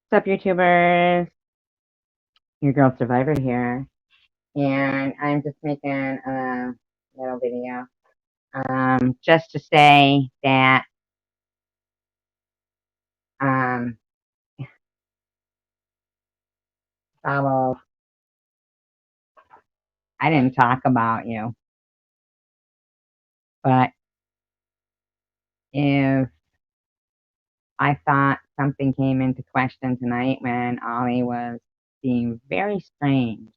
What's up, YouTubers? Your girl Survivor here, and I'm just making a little video, just to say that, um, Follow, I didn't talk about you, but if I thought something came into question tonight when Ollie was being very strange,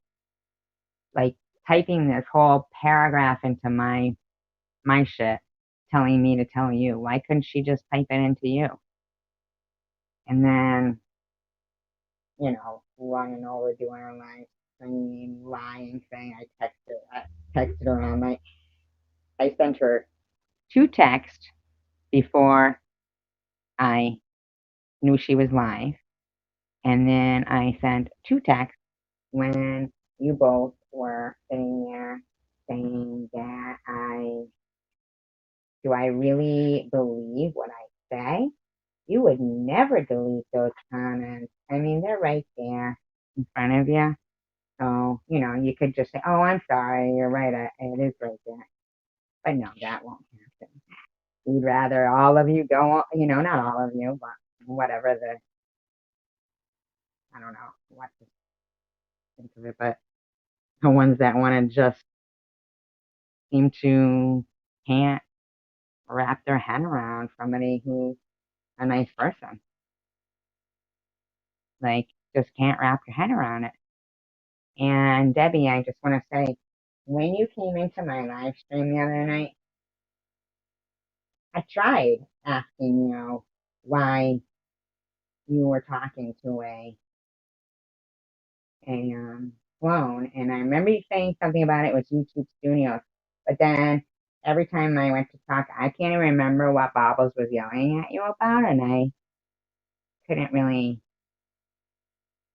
like typing this whole paragraph into my shit, telling me to tell you, why couldn't she just type it into you? And then running over doing her life, singing, lying, saying I texted her all night. I sent her two texts before I knew she was live, and then I sent two texts when you both were sitting there saying that do I really believe what I say? You would never delete those comments. I mean, they're right there in front of you. So, you could just say, oh, I'm sorry, you're right, it is right there. But no, that won't happen. We'd rather all of you go, not all of you, but whatever I don't know what to think of it, but the ones that want to just seem to can't wrap their head around somebody who's a nice person. Like, just can't wrap your head around it. And Debbie, I just want to say, when you came into my live stream the other night, I tried asking you why you were talking to a clone, and I remember you saying something about it was YouTube Studios. But then every time I went to talk, I can't even remember what Bobbles was yelling at you about, and I couldn't really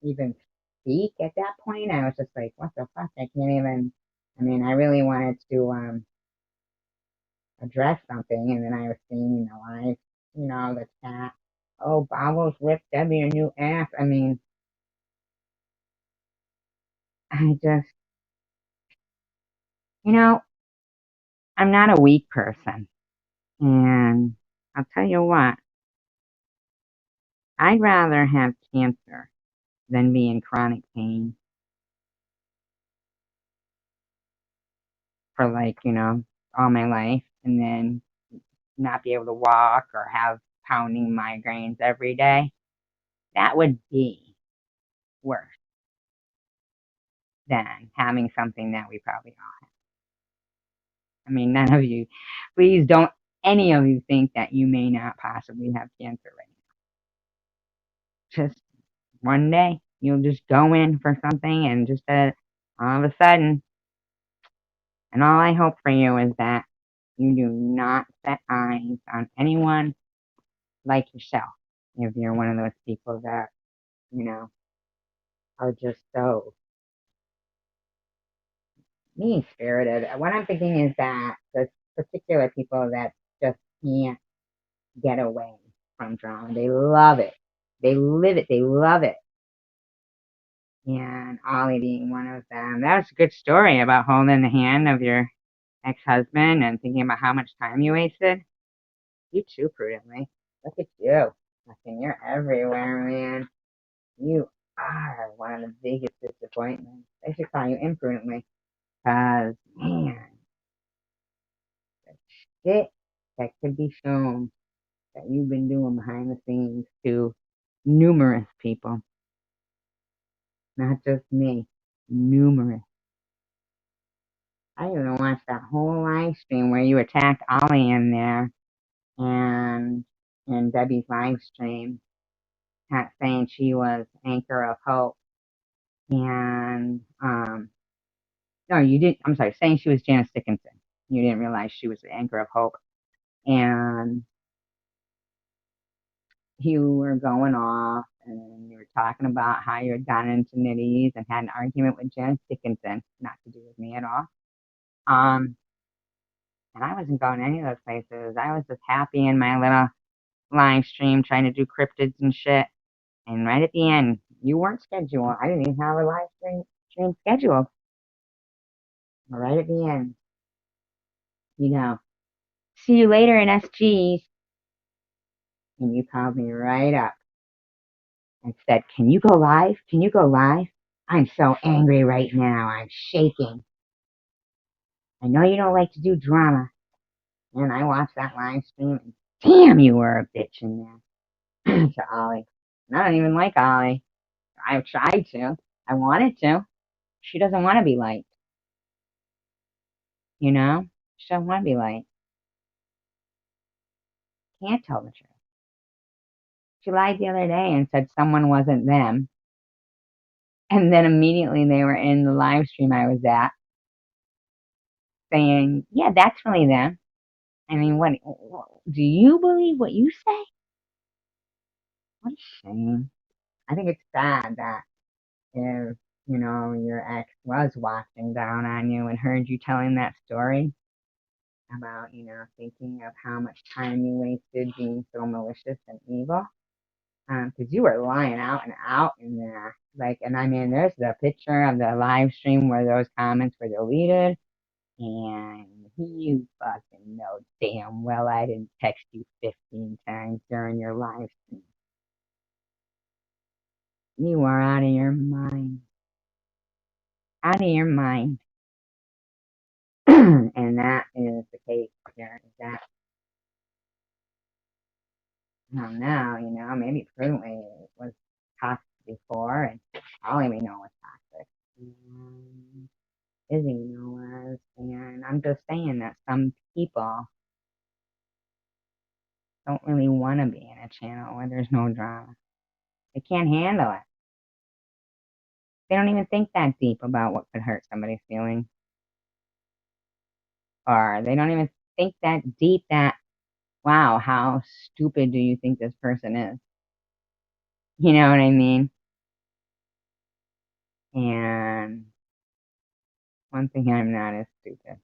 even speak at that point. I was just like, what the fuck? I can't even. I mean, I really wanted to address something, and then I was seeing in the live, the chat. Oh, Bobbles ripped Debbie a new ass. I mean, I just, you know, I'm not a weak person. And I'll tell you what, I'd rather have cancer than be in chronic pain for like, all my life and then not be able to walk or have pounding migraines every day. That would be worse than having something that we probably all have. I mean, none of you, please don't any of you think that you may not possibly have cancer right now. Just one day you'll just go in for something and just all of a sudden, and all I hope for you is that you do not set eyes on anyone like yourself. If you're one of those people that, you know, are just so mean spirited. What I'm thinking is that the particular people that just can't get away from drama, they love it. They live it. They love it. And Ollie being one of them. That was a good story about holding the hand of your ex-husband and thinking about how much time you wasted. You too, prudently. Look at you. Fucking, you're everywhere, man. You are one of the biggest disappointments. They should call you imprudently. Cause man, the shit that could be shown that you've been doing behind the scenes to numerous people. Not just me. Numerous. I even watched that whole live stream where you attacked Ollie in there and in Debbie's live stream, saying she was anchor of hope. And no, you didn't. I'm sorry, saying she was Janice Dickinson. You didn't realize she was the anchor of hope. And you were going off and you were talking about how you had gotten into nitties and had an argument with Janice Dickinson, not to do with me at all. And I wasn't going any of those places. I was just happy in my little live stream trying to do cryptids and shit. And right at the end, you weren't scheduled. I didn't even have a stream scheduled. But right at the end, you know, see you later in SGs. And you called me right up and said, can you go live? Can you go live? I'm so angry right now. I'm shaking. I know you don't like to do drama. And I watched that live stream and damn, you were a bitch in there to Ollie. And I don't even like Ollie. I've tried to. I wanted to. She doesn't want to be liked, you know? She doesn't want to be liked. Can't tell the truth. She lied the other day and said someone wasn't them. And then immediately they were in the live stream I was at saying, yeah, that's really them. I mean, what do you believe what you say? What a shame. I think it's sad that if, your ex was watching down on you and heard you telling that story about, thinking of how much time you wasted being so malicious and evil. Because you were lying out and out in there. Like, and I mean, there's the picture of the live stream where those comments were deleted. And you fucking know damn well I didn't text you 15 times during your live stream. You are out of your mind. Out of your mind. And that is the case here. Is that, I don't know, maybe prudently it was toxic before, and all we know was toxic. And Izzy was, and I'm just saying that some people don't really want to be in a channel where there's no drama. They can't handle it. They don't even think that deep about what could hurt somebody's feelings. Or they don't even think that deep that, wow, how stupid do you think this person is? You know what I mean? And one thing I'm not is stupid.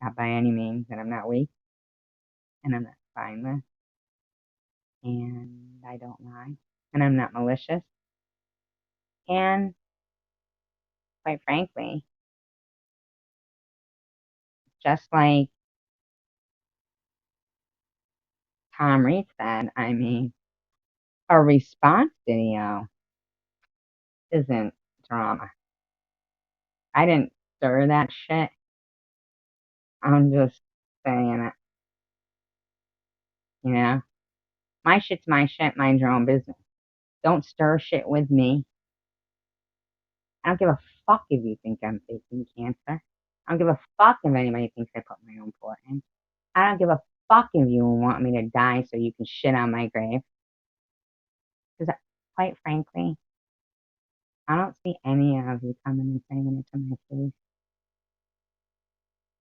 Not by any means, and I'm not weak, and I'm not spineless, and I don't lie, and I'm not malicious, and quite frankly, just like Tom Reed said, I mean, a response video isn't drama. I didn't stir that shit. I'm just saying it, you know? My shit's my shit, mind your own business. Don't stir shit with me. I don't give a fuck if you think I'm faking cancer. I don't give a fuck if anybody thinks I put my own foot in. I don't give a fuck if you want me to die so you can shit on my grave. Because, quite frankly, I don't see any of you coming and saying it to my face.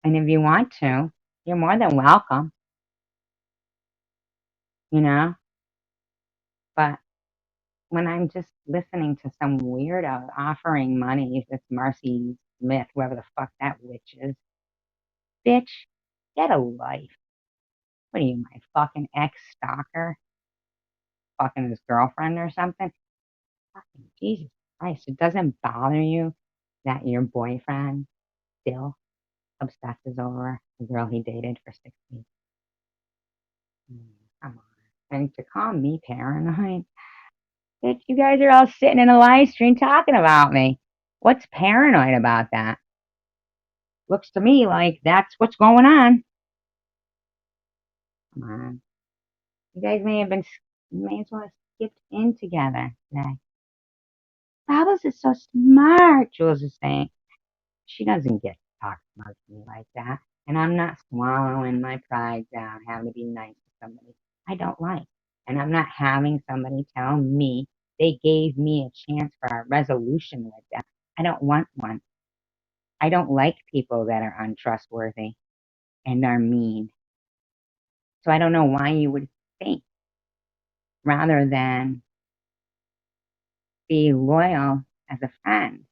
And if you want to, you're more than welcome, you know? But when I'm just listening to some weirdo offering money, this Marcy Smith, whoever the fuck that witch is, bitch, get a life. What are you, my fucking ex-stalker? Fucking his girlfriend or something? Fucking Jesus Christ, it doesn't bother you that your boyfriend still obsesses over the girl he dated for 6 weeks? Come on. And to call me paranoid, bitch, you guys are all sitting in a live stream talking about me. What's paranoid about that? Looks to me like that's what's going on. Come on. You guys may as well have skipped in together today. Bubbles is so smart, Jules is saying. She doesn't get to talk smart to me like that. And I'm not swallowing my pride down, having to be nice to somebody I don't like. And I'm not having somebody tell me they gave me a chance for a resolution with them. I don't want one. I don't like people that are untrustworthy and are mean. So I don't know why you would think, rather than be loyal as a friend,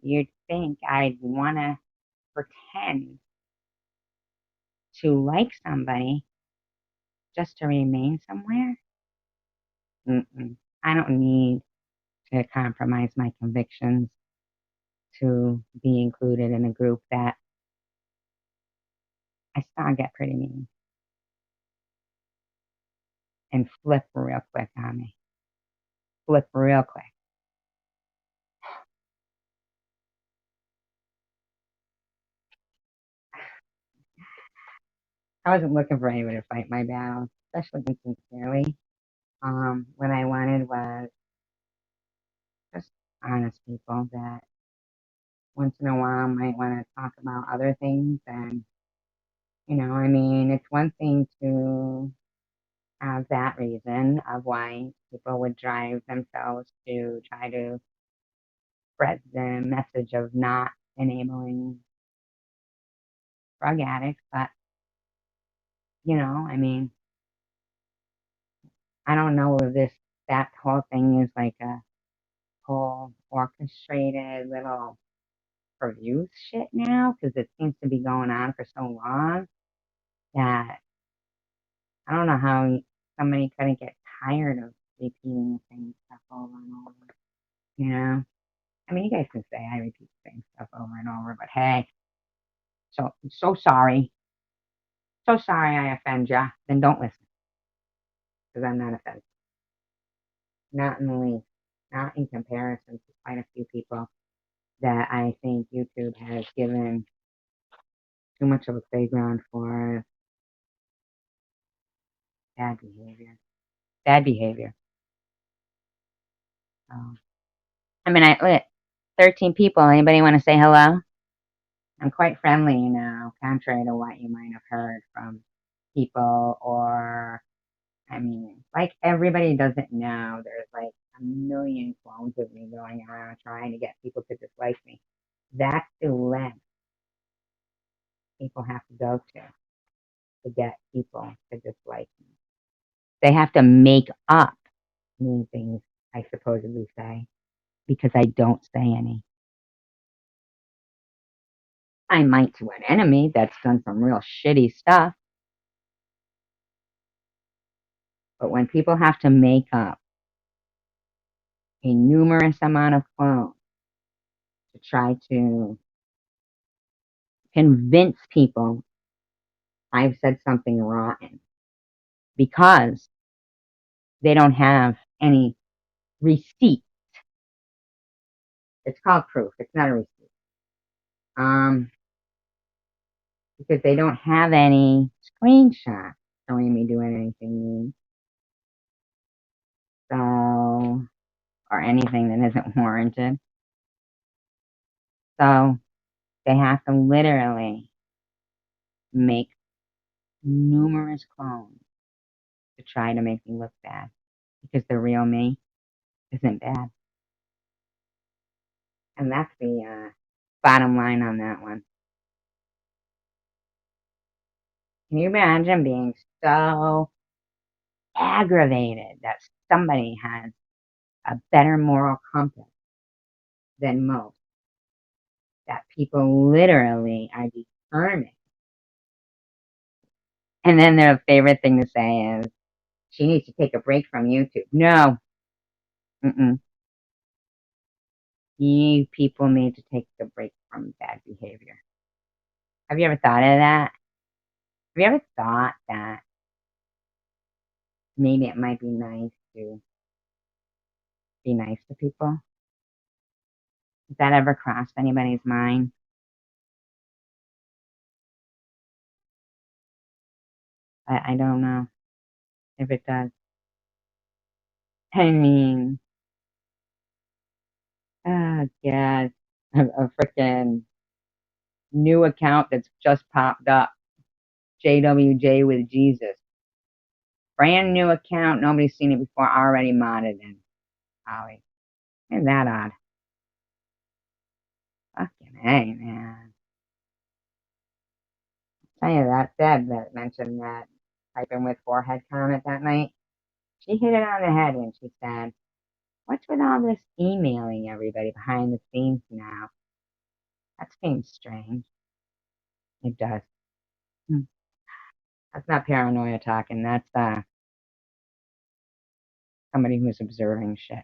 you'd think I'd want to pretend to like somebody just to remain somewhere. Mm-mm. I don't need to compromise my convictions to be included in a group that I saw get pretty mean and flip real quick on me. Flip real quick. I wasn't looking for anybody to fight my battles, especially insincerely. What I wanted was just honest people that once in a while might want to talk about other things. And, I mean, it's one thing to have that reason of why people would drive themselves to try to spread the message of not enabling drug addicts. But, I mean, I don't know if that whole thing is like a whole orchestrated little review shit now because it seems to be going on for so long that I don't know how somebody couldn't get tired of repeating the same stuff over and over. You know, I mean, you guys can say I repeat the same stuff over and over, but hey, so sorry, so sorry I offend ya. Then don't listen because I'm not offended, not in the least, not in comparison to quite a few people that I think YouTube has given too much of a playground for bad behavior. Bad behavior. So, I mean, look, 13 people. Anybody want to say hello? I'm quite friendly, contrary to what you might have heard from people. Or, I mean, like everybody doesn't know, there's like a million clones of me going around trying to get people to dislike me. That's the length people have to go to get people to dislike me. They have to make up mean things I supposedly say because I don't say any. I might to an enemy that's done some real shitty stuff, but when people have to make up a numerous amount of clones to try to convince people I've said something rotten because they don't have any receipt. It's called proof. It's not a receipt. Um, because they don't have any screenshots showing me doing anything mean. So, or anything that isn't warranted. So they have to literally make numerous clones to try to make me look bad because the real me isn't bad. And that's the bottom line on that one. Can you imagine being so aggravated that somebody has a better moral compass than most? That people literally are determined. And then their favorite thing to say is, she needs to take a break from YouTube. No. Mm-mm. You people need to take a break from bad behavior. Have you ever thought of that? Have you ever thought that maybe it might be nice to be nice to people? Has that ever crossed anybody's mind? I don't know if it does. I mean, oh God, a freaking new account that's just popped up. JWJ with Jesus. Brand new account. Nobody's seen it before. Already modded in. Holly. Isn't that odd? Fucking hey, man. Tell you that Deb that mentioned that typing with forehead comment that night. She hit it on the head when she said, "What's with all this emailing everybody behind the scenes now?" That seems strange. It does. Hmm. That's not paranoia talking. That's somebody who's observing shit.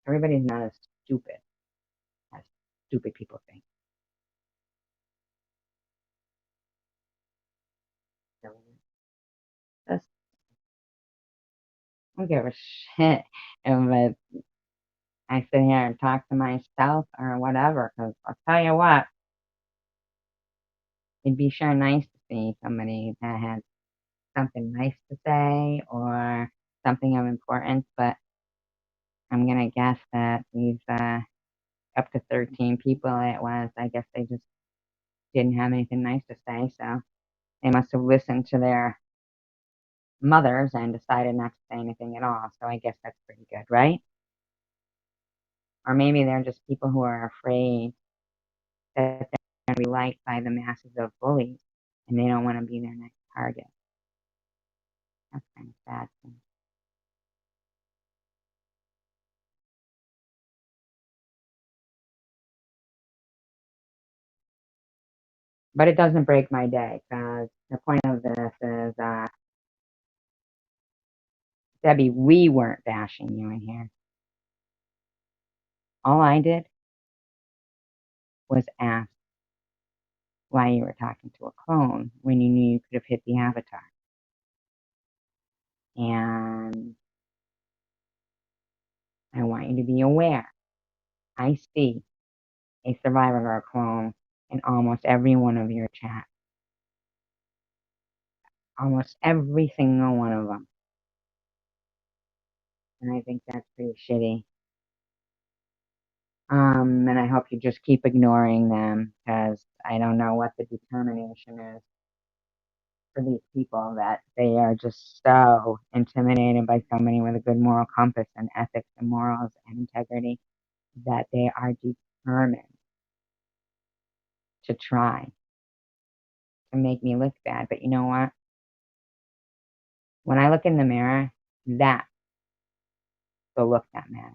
Everybody's not as stupid as stupid people think. So just don't give a shit if I sit here and talk to myself or whatever, because I'll tell you what, it'd be sure nice to see somebody that has something nice to say or something of importance, but I'm gonna guess that these up to 13 people it was, I guess they just didn't have anything nice to say, so they must have listened to their mothers and decided not to say anything at all. So I guess that's pretty good, right? Or maybe they're just people who are afraid that they're going to be liked by the masses of bullies and they don't want to be their next target. That's kind of sad. But it doesn't break my day because the point of this is, Debbie, we weren't bashing you in here. All I did was ask why you were talking to a clone when you knew you could have hit the avatar. And I want you to be aware. I see a survivor or a clone in almost every one of your chats. Almost every single one of them. And I think that's pretty shitty. And I hope you just keep ignoring them because I don't know what the determination is for these people that they are just so intimidated by somebody with a good moral compass and ethics and morals and integrity that they are determined to try to make me look bad. But you know what? When I look in the mirror, that's the look that matters.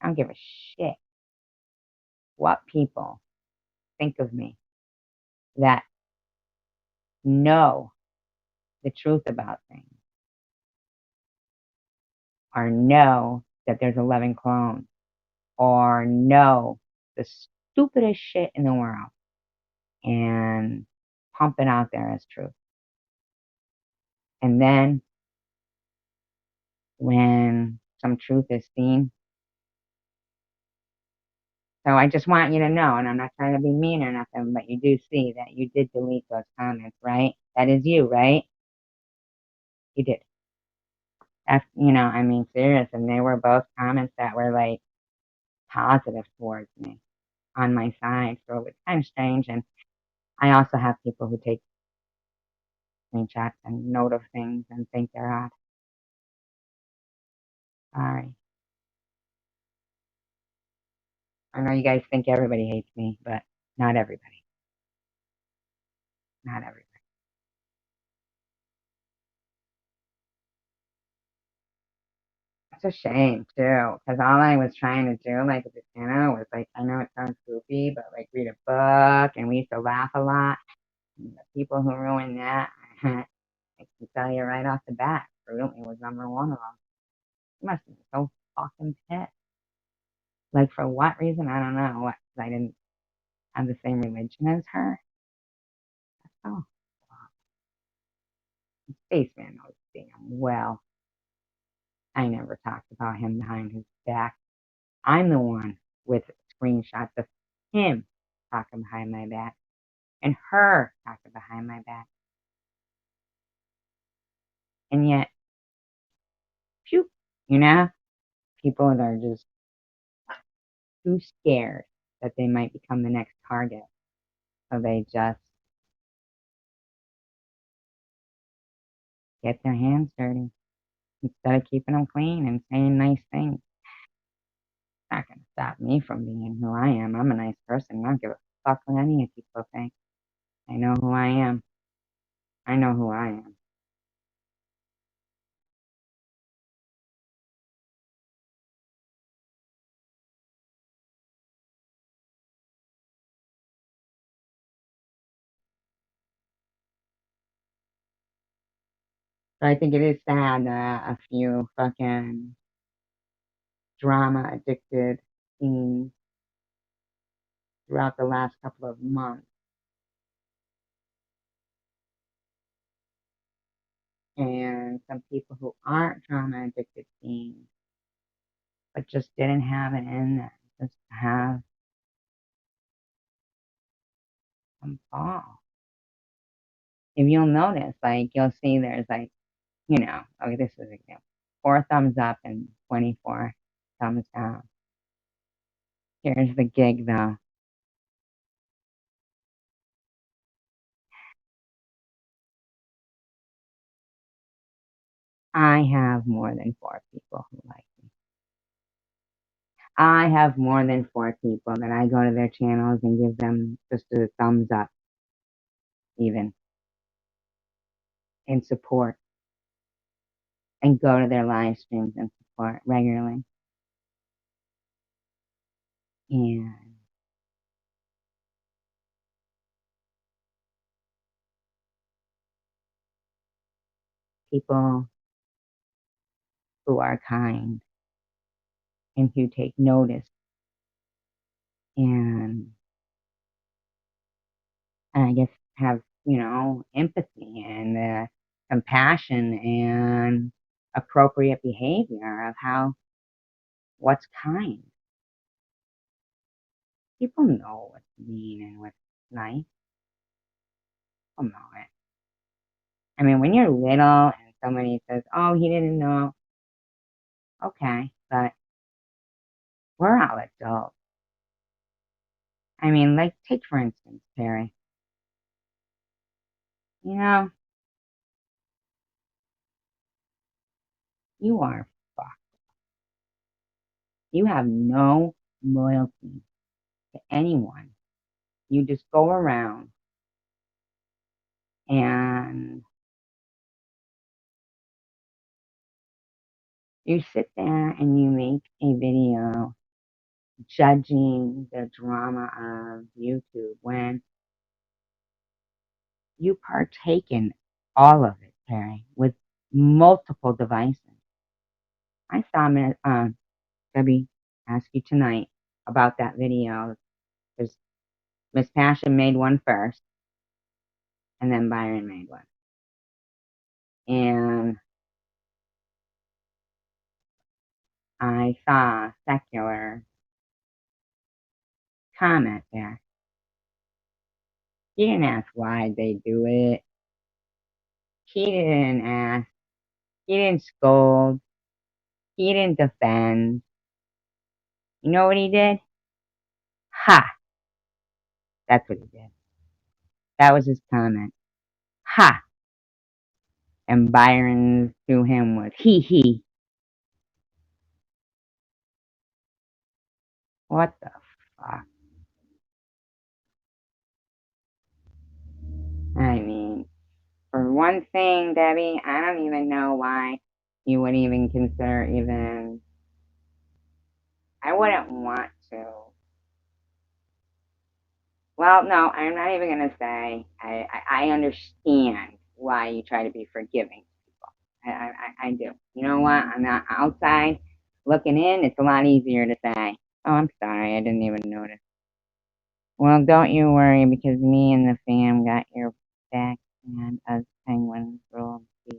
I don't give a shit what people think of me that know the truth about things or know that there's 11 clones or know the stupidest shit in the world and pump it out there as truth. And then when some truth is seen, so I just want you to know, and I'm not trying to be mean or nothing, but you do see that you did delete those comments, right? That is you, right? You did. I mean, serious, and they were both comments that were like positive towards me on my side, so it was kind of strange. And I also have people who take screenshots and note of things and think they're odd. Sorry. I know you guys think everybody hates me, but not everybody. Not everybody. It's a shame too, because all I was trying to do, like with the channel, was like, I know it sounds goofy, but like read a book, and we used to laugh a lot. And the people who ruined that, I can tell you right off the bat, Prudently was number one of them. He must have been so fucking pissed. Like for what reason? I don't know. What? 'Cause I didn't have the same religion as her. Oh, Spaceman knows damn well. I never talked about him behind his back. I'm the one with screenshots of him talking behind my back and her talking behind my back. And yet, phew, you know, people that are just too scared that they might become the next target. So they just get their hands dirty instead of keeping them clean and saying nice things. It's not going to stop me from being who I am. I'm a nice person. I don't give a fuck what any of people think. I know who I am. I know who I am. But I think it is sad that a few fucking drama addicted teens throughout the last couple of months, and some people who aren't drama addicted teens but just didn't have it in them, just have some ball. If you'll notice, like you'll see there's like, okay, this is an example. 4 thumbs up and 24 thumbs down. Here's the gig though. I have more than 4 people who like me. I have more than 4 people that I go to their channels and give them just a thumbs up, even in support, and go to their live streams and support regularly. And people who are kind and who take notice and I guess have, empathy and compassion and appropriate behavior of what's kind. People know what's mean and what's nice. People know it. I mean, when you're little and somebody says, oh, he didn't know, okay, but we're all adults. I mean, like, take for instance, Terry. You know, you are fucked. You have no loyalty to anyone. You just go around and you sit there and you make a video judging the drama of YouTube when you partake in all of it, Terry, with multiple devices. I saw Debbie ask you tonight about that video because Miss Passion made one first, and then Byron made one. And I saw Secular comment there. He didn't ask why they do it. He didn't ask. He didn't scold. He didn't defend. You know what he did? Ha! That's what he did. That was his comment. Ha! And Byron to him was he he. What the fuck? I mean, for one thing, Debbie, I don't even know why you would even consider even. I wouldn't want to. Well, no, I'm not even gonna say. I understand why you try to be forgiving. I do. You know what? On the outside looking in, it's a lot easier to say, oh, I'm sorry, I didn't even notice. Well, don't you worry, because me and the fam got your back, and us penguins will be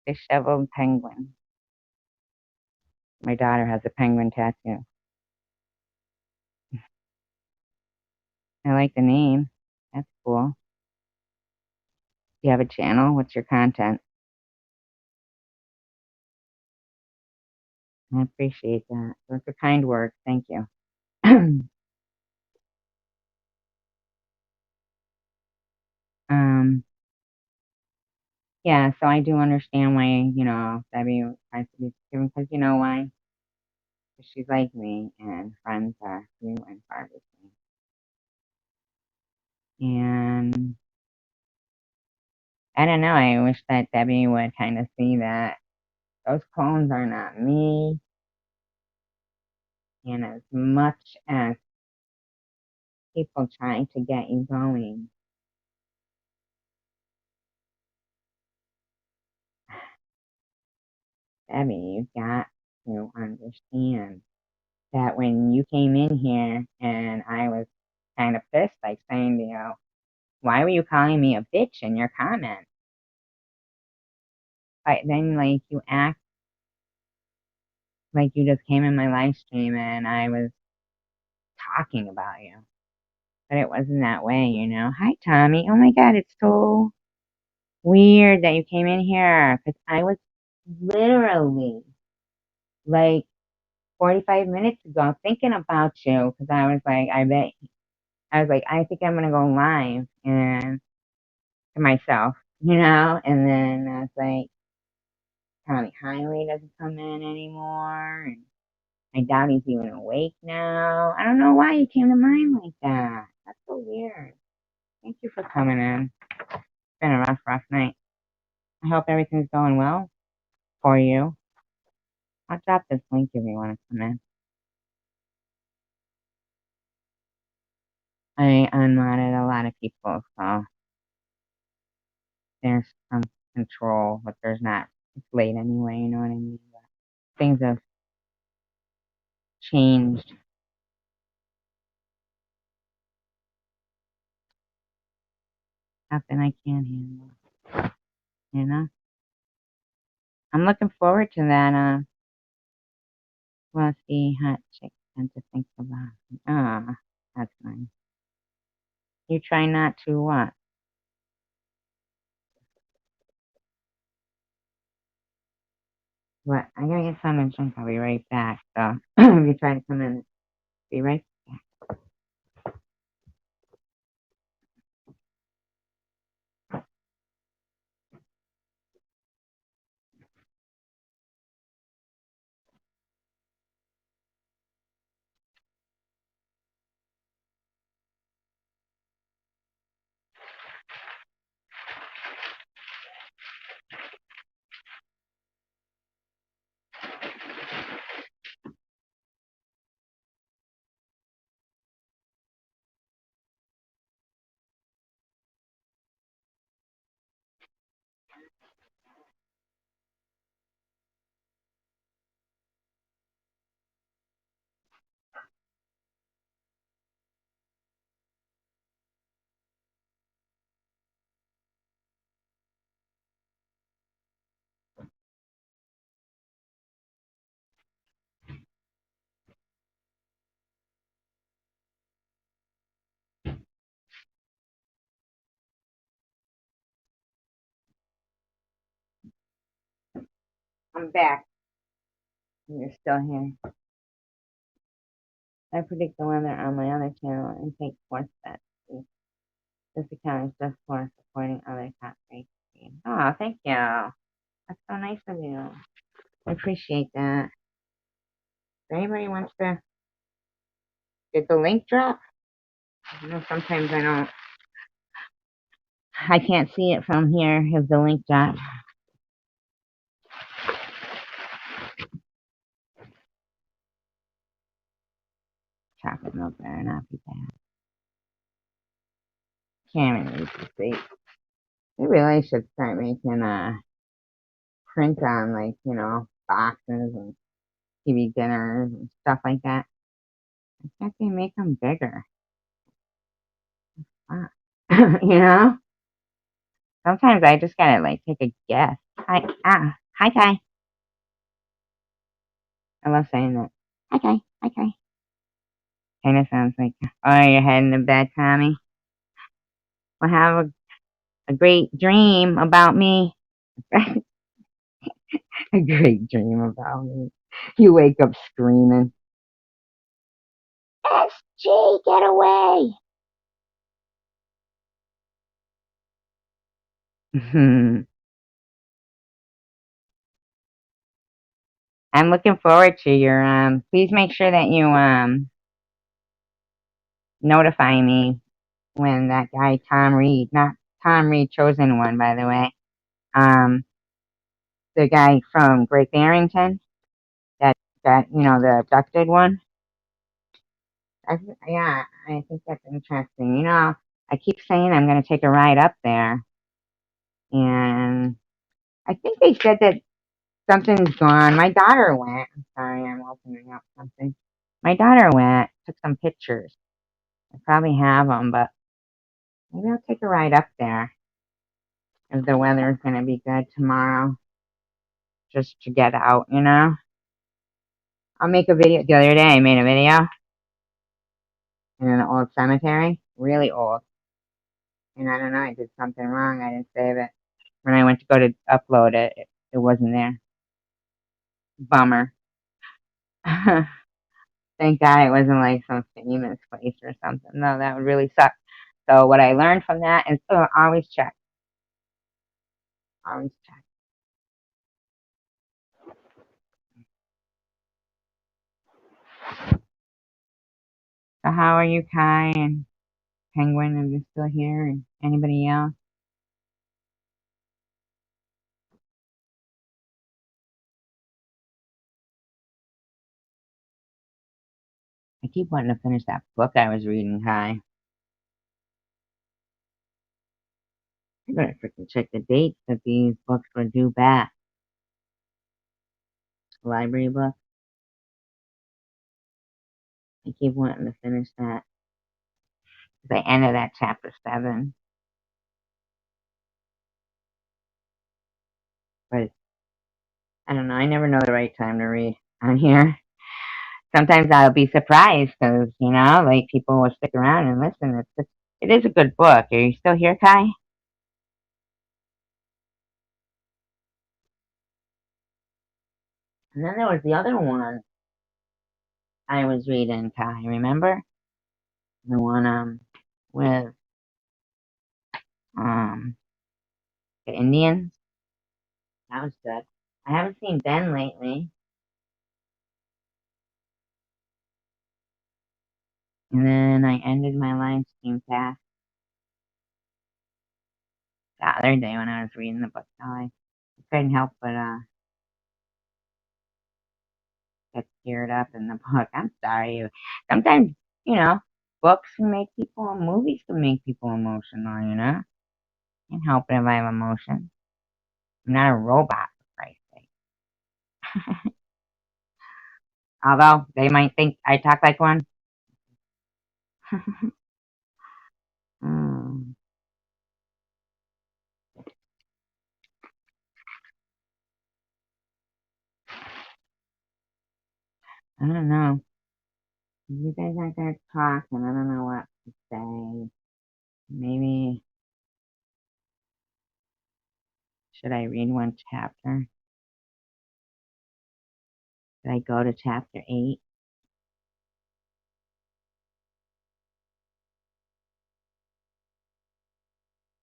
disheveled penguins. My daughter has a penguin tattoo. I like the name. That's cool. Do you have a channel? What's your content? I appreciate that. Those are kind words. Thank you. um, yeah, so I do understand why, Debbie tries to be forgiving, because you know why? 'Cause she's like me, and friends are few and far between. And I don't know, I wish that Debbie would kind of see that those clones are not me, and as much as people trying to get you going, Debbie, you got to understand that when you came in here and I was kind of pissed, like saying to you, why were you calling me a bitch in your comments? But then, like, you act like you just came in my live stream and I was talking about you. But it wasn't that way, you know. Hi, Tommy. Oh my God, it's so weird that you came in here because I was literally like 45 minutes ago thinking about you because I was like, I think I'm gonna go live and to myself, you know, and then I was like, Tommy Highway doesn't come in anymore, and I doubt he's even awake now. I don't know why you came to mind like that. That's so weird. Thank you for coming in. It's been a rough night. I hope everything's going well for you. I'll drop this link if you want to come in. I unmodded a lot of people, so there's some control, but there's not. It's late anyway, you know what I mean? But things have changed. Nothing I can't handle, you know? I'm looking forward to that, wealthy hot chick and to think about. Ah, that's nice. You try not to what? What? I gotta get something to drink. I'll be right back. So, if you try to come in, be right back. I'm back. You're still here. I predict the weather on my other channel and take 4 steps. This account is just for supporting other top rated streams. Oh, thank you. That's so nice of you. I appreciate that. If anybody wants to get the link drop, you know, sometimes I can't see it from here if the link drop. Chocolate milk better not be bad. Can't even read the state. They really should start making print on, like, you know, boxes and TV dinners and stuff like that. I think they make them bigger. Wow. You know? Sometimes I just gotta like take a guess. Hi Kai. I love saying that. Hi Kai. Kind of sounds like, oh, you're heading to bed, Tommy. Well, have a great dream about me. A great dream about me. You wake up screaming, SG, get away. I'm looking forward to your please make sure that you notify me when that guy Tom Reed, not Tom Reed chosen one by the way, the guy from Great Barrington, that you know, the abducted one. Yeah, I think that's interesting. You know, I keep saying I'm going to take a ride up there, and I think they said that Something's gone. My daughter went. I'm sorry, I'm opening up something. My daughter went, took some pictures. I probably have them, but maybe I'll take a ride up there if the weather's going to be good tomorrow, just to get out, you know? I'll make a video. The other day, I made a video in an old cemetery, really old. And I don't know, I did something wrong. I didn't save it. When I went to go to upload it, it wasn't there. Bummer. Thank God it wasn't like some famous place or something. No, that would really suck. So what I learned from that is always check. Always check. So how are you, Kai and Penguin? Are you still here? And anybody else? I keep wanting to finish that book I was reading, Kai. I gotta freaking check the dates that these books were due back. Library book. I keep wanting to finish that. The end of that chapter 7. But I don't know. I never know the right time to read on here. Sometimes I'll be surprised because, like people will stick around and listen. It is a good book. Are you still here, Kai? And then there was the other one I was reading, Kai. Remember? The one with um the Indians. That was good. I haven't seen Ben lately. And then I ended my live stream fast the other day when I was reading the book. I couldn't help but get teared up in the book. I'm sorry. Sometimes, you know, books can make people, movies can make people emotional. Can't help it if I have emotions. I'm not a robot, for Christ's sake. Although they might think I talk like one. Hmm, I don't know. You guys aren't gonna talk, and I don't know what to say. Maybe should I read one chapter? Should I go to chapter 8?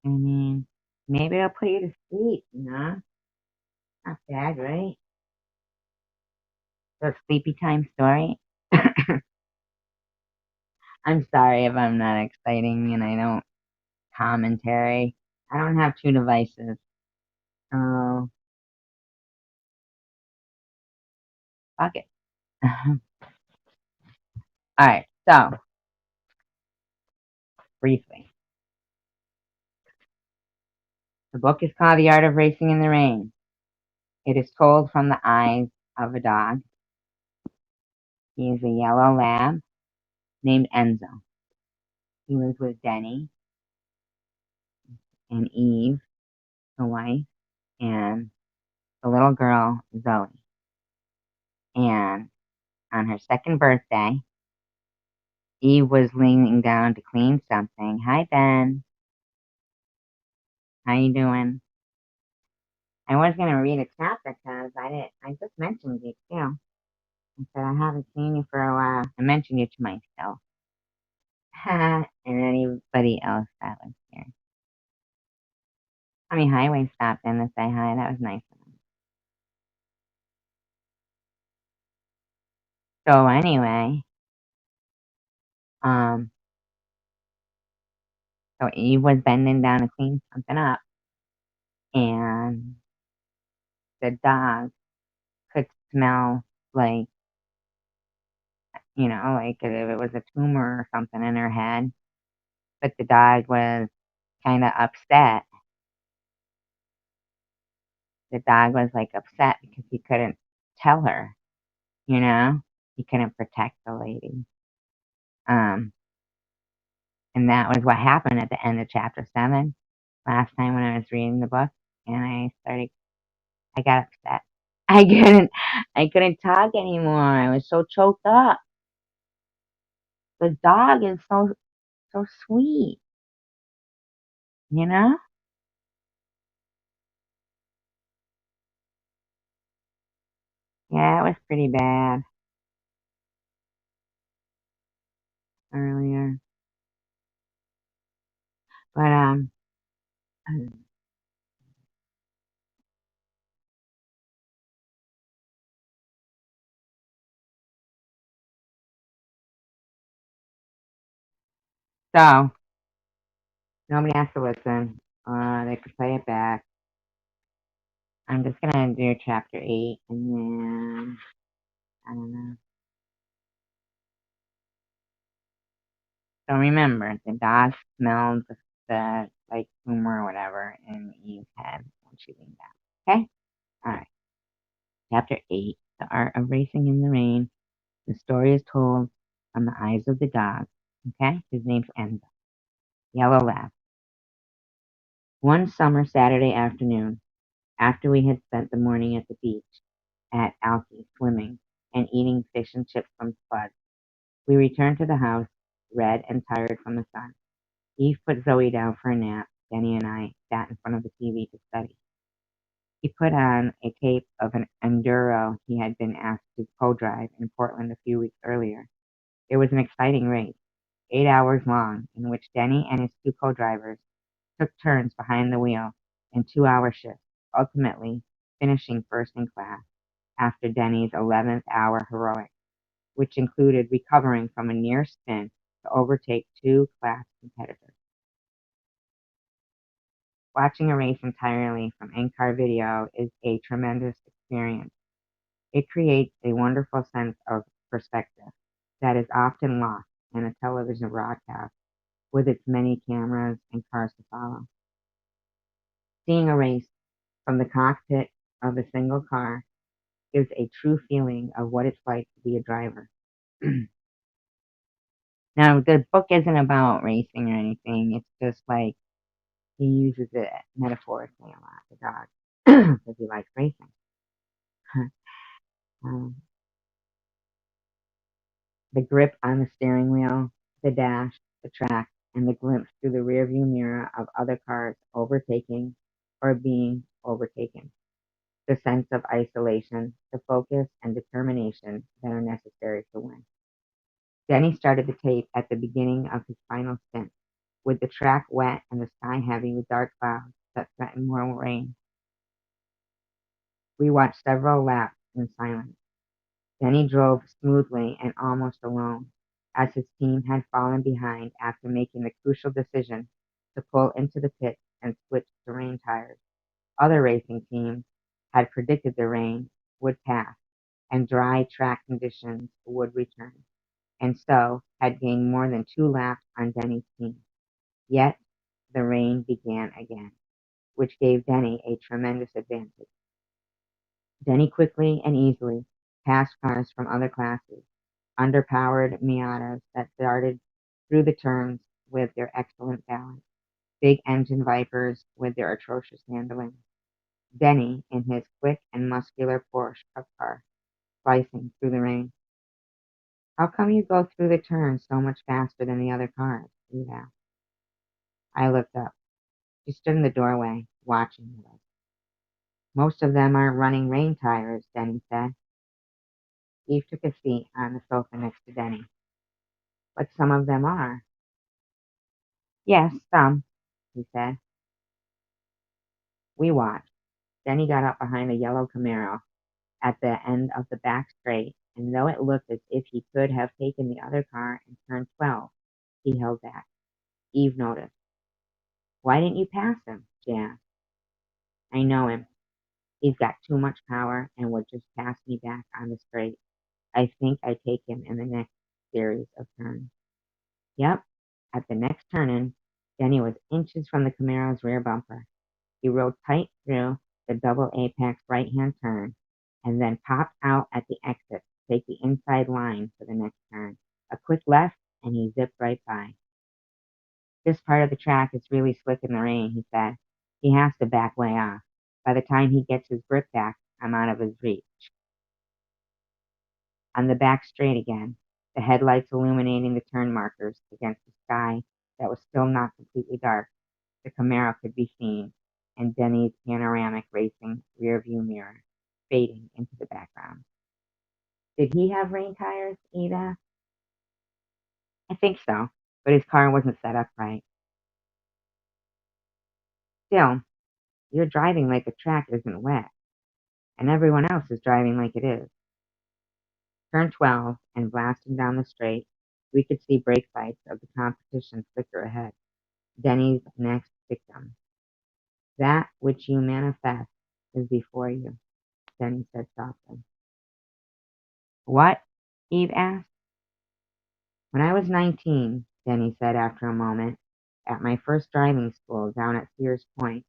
I mean, maybe I'll put you to sleep. Not bad, right? So sleepy time story. I'm sorry if I'm not exciting and I don't commentary. I don't have two devices. Oh, fuck it. All right, so briefly, the book is called The Art of Racing in the Rain. It is told from the eyes of a dog. He is a yellow lab named Enzo. He lives with Denny and Eve, the wife, and the little girl, Zoe. And on her second birthday, Eve was leaning down to clean something. Hi, Ben. How you doing? I was gonna read a chapter because I just mentioned you too. I said I haven't seen you for a while. I mentioned you to myself. And anybody else that was here. Tommy Highway stopped in to say hi. That was nice of him. So anyway, um, so Eve was bending down to clean something up, and the dog could smell like, like if it was a tumor or something in her head. But the dog was kind of upset the dog was like upset because he couldn't tell her, you know, he couldn't protect the lady. Um, and that was what happened at the end of chapter 7 last time when I was reading the book, and I got upset. I couldn't, I couldn't talk anymore. I was so choked up. The dog is so sweet, you know? Yeah, it was pretty bad earlier. But, so, nobody has to listen. They could play it back. I'm just gonna do chapter 8, and then, I don't know. So remember, the dog smelled the like tumor or whatever in Eve's head when she leaned down. Okay? Alright. Chapter 8, The Art of Racing in the Rain. The story is told from the eyes of the dog. Okay? His name's Enzo. Yellow Lab. One summer Saturday afternoon, after we had spent the morning at the beach, at Alki, swimming, and eating fish and chips from Spud, we returned to the house, red and tired from the sun. Eve put Zoe down for a nap. Denny and I sat in front of the TV to study. He put on a tape of an enduro he had been asked to co-drive in Portland a few weeks earlier. It was an exciting race, 8 hours long, in which Denny and his two co-drivers took turns behind the wheel in 2-hour shifts, ultimately finishing first in class after Denny's 11th hour heroic, which included recovering from a near spin to overtake two class competitors. Watching a race entirely from in-car video is a tremendous experience. It creates a wonderful sense of perspective that is often lost in a television broadcast with its many cameras and cars to follow. Seeing a race from the cockpit of a single car gives a true feeling of what it's like to be a driver. Now, the book isn't about racing or anything. It's just like he uses it metaphorically a lot, the dog, because he likes racing. um, the grip on the steering wheel, the dash, the track, and the glimpse through the rearview mirror of other cars overtaking or being overtaken. The sense of isolation, the focus and determination that are necessary to win. Denny started the tape at the beginning of his final stint, with the track wet and the sky heavy with dark clouds that threatened more rain. We watched several laps in silence. Denny drove smoothly and almost alone, as his team had fallen behind after making the crucial decision to pull into the pits and switch to rain tires. Other racing teams had predicted the rain would pass and dry track conditions would return, and so had gained more than 2 laps on Denny's team. Yet the rain began again, which gave Denny a tremendous advantage. Denny quickly and easily passed cars from other classes, underpowered Miatas that darted through the turns with their excellent balance, big engine Vipers with their atrocious handling. Denny, in his quick and muscular Porsche Cup car, slicing through the rain. "How come you go through the turns so much faster than the other cars?" Eve asked. I looked up. She stood in the doorway, watching us. "Most of them aren't running rain tires," Denny said. Eve took a seat on the sofa next to Denny. "But some of them are." "Yes, some," he said. We watched. Denny got up behind a yellow Camaro at the end of the back straight, and though it looked as if he could have taken the other car and turned 12, he held back. Eve noticed. "Why didn't you pass him?" she asked. "I know him. He's got too much power and would just pass me back on the straight. I think I'd take him in the next series of turns." Yep, at the next turn-in, Denny was inches from the Camaro's rear bumper. He rode tight through, the double apex right-hand turn, and then popped out at the exit to take the inside line for the next turn. A quick left, and he zipped right by. This part of the track is really slick in the rain, he said. He has to back way off. By the time he gets his grip back, I'm out of his reach. On the back straight again, the headlights illuminating the turn markers against the sky that was still not completely dark, the Camaro could be seen, and Denny's panoramic racing rearview mirror fading into the background. Did he have rain tires, Eva? I think so, but his car wasn't set up right. Still, you're driving like a track isn't wet, and everyone else is driving like it is. Turn 12, and blasting down the straight, we could see brake lights of the competition flicker ahead. Denny's next victim. That which you manifest is before you, Denny said softly. What? Eve asked. When I was 19, Denny said after a moment, at my first driving school down at Sears Point,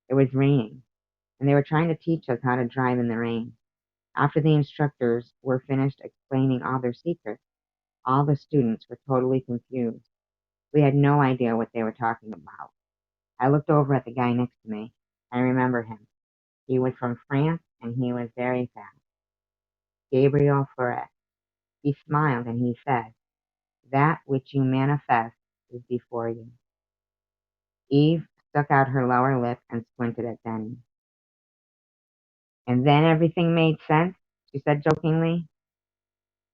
it was raining, and they were trying to teach us how to drive in the rain. After the instructors were finished explaining all their secrets, all the students were totally confused. We had no idea what they were talking about. I looked over at the guy next to me. I remember him. He was from France, and he was very fast. Gabriel Fleuret. He smiled and he said, that which you manifest is before you. Eve stuck out her lower lip and squinted at Denny. And then everything made sense, she said jokingly.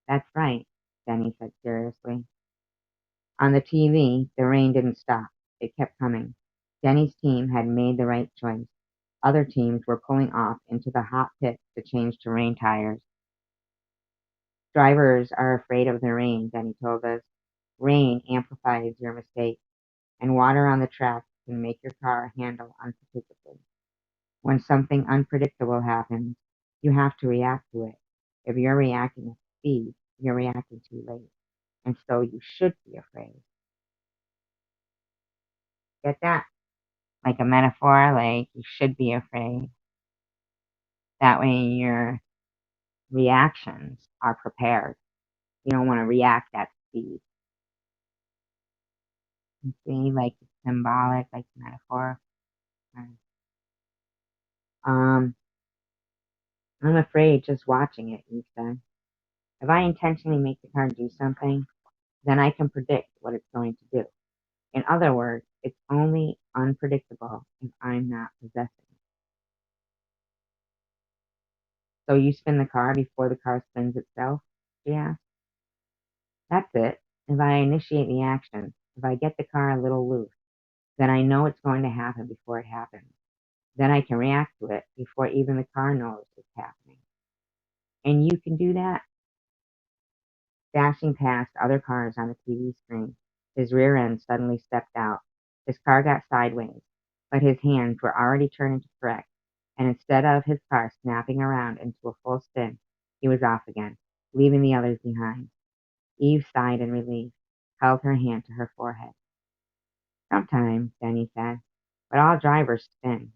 That's right, Denny said seriously. On the TV, the rain didn't stop. It kept coming. Denny's team had made the right choice. Other teams were pulling off into the hot pits to change to rain tires. Drivers are afraid of the rain, Denny told us. Rain amplifies your mistakes, and water on the track can make your car handle unpredictably. When something unpredictable happens, you have to react to it. If you're reacting at speed, you're reacting too late, and so you should be afraid. Get that? Like a metaphor, like you should be afraid. That way your reactions are prepared. You don't want to react at speed. You see, like it's symbolic, like metaphor. Um, I'm afraid just watching it, you said. If I intentionally make the car do something, then I can predict what it's going to do. In other words, it's only unpredictable if I'm not possessing it. So you spin the car before the car spins itself? She asked. That's it. If I initiate the action, if I get the car a little loose, then I know it's going to happen before it happens. Then I can react to it before even the car knows it's happening. And you can do that? Dashing past other cars on the TV screen, his rear end suddenly stepped out. His car got sideways, but his hands were already turning to correct, and instead of his car snapping around into a full spin, he was off again, leaving the others behind. Eve sighed in relief, held her hand to her forehead. Sometimes, Benny said, but all drivers spin.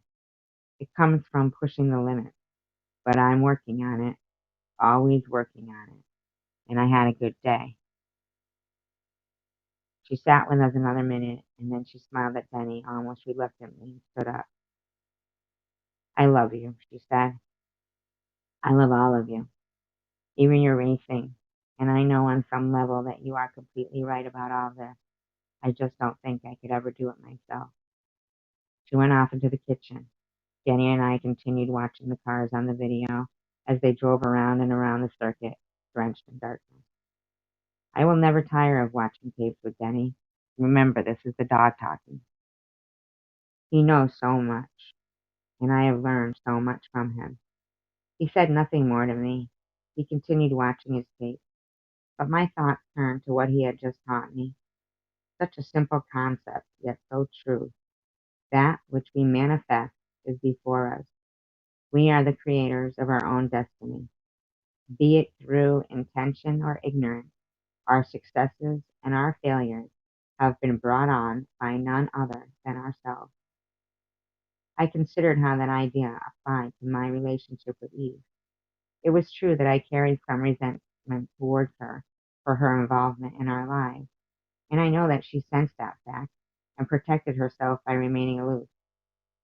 It comes from pushing the limits, but I'm working on it, always working on it, and I had a good day. She sat with us another minute, and then she smiled at Benny almost reluctantly and stood up. I love you, she said. I love all of you, even your racing, and I know on some level that you are completely right about all this. I just don't think I could ever do it myself. She went off into the kitchen. Jenny and I continued watching the cars on the video as they drove around and around the circuit, drenched in darkness. I will never tire of watching tapes with Denny. Remember, this is the dog talking. He knows so much, and I have learned so much from him. He said nothing more to me. He continued watching his tape, but my thoughts turned to what he had just taught me. Such a simple concept, yet so true. That which we manifest is before us. We are the creators of our own destiny. Be it through intention or ignorance, our successes and our failures have been brought on by none other than ourselves. I considered how that idea applied to my relationship with Eve. It was true that I carried some resentment towards her for her involvement in our lives, and I know that she sensed that fact and protected herself by remaining aloof.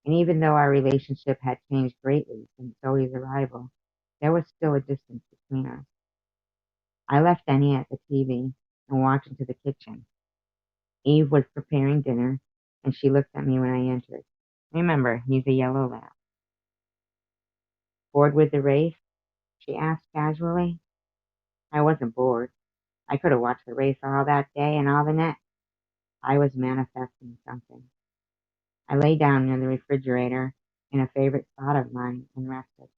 And even though our relationship had changed greatly since Zoe's arrival, there was still a distance between us. I left Denny at the TV and walked into the kitchen. Eve was preparing dinner, and she looked at me when I entered. Remember, he's a yellow lab. Bored with the race? She asked casually. I wasn't bored. I could have watched the race all that day and all the next. I was manifesting something. I lay down near the refrigerator in a favorite spot of mine and rested.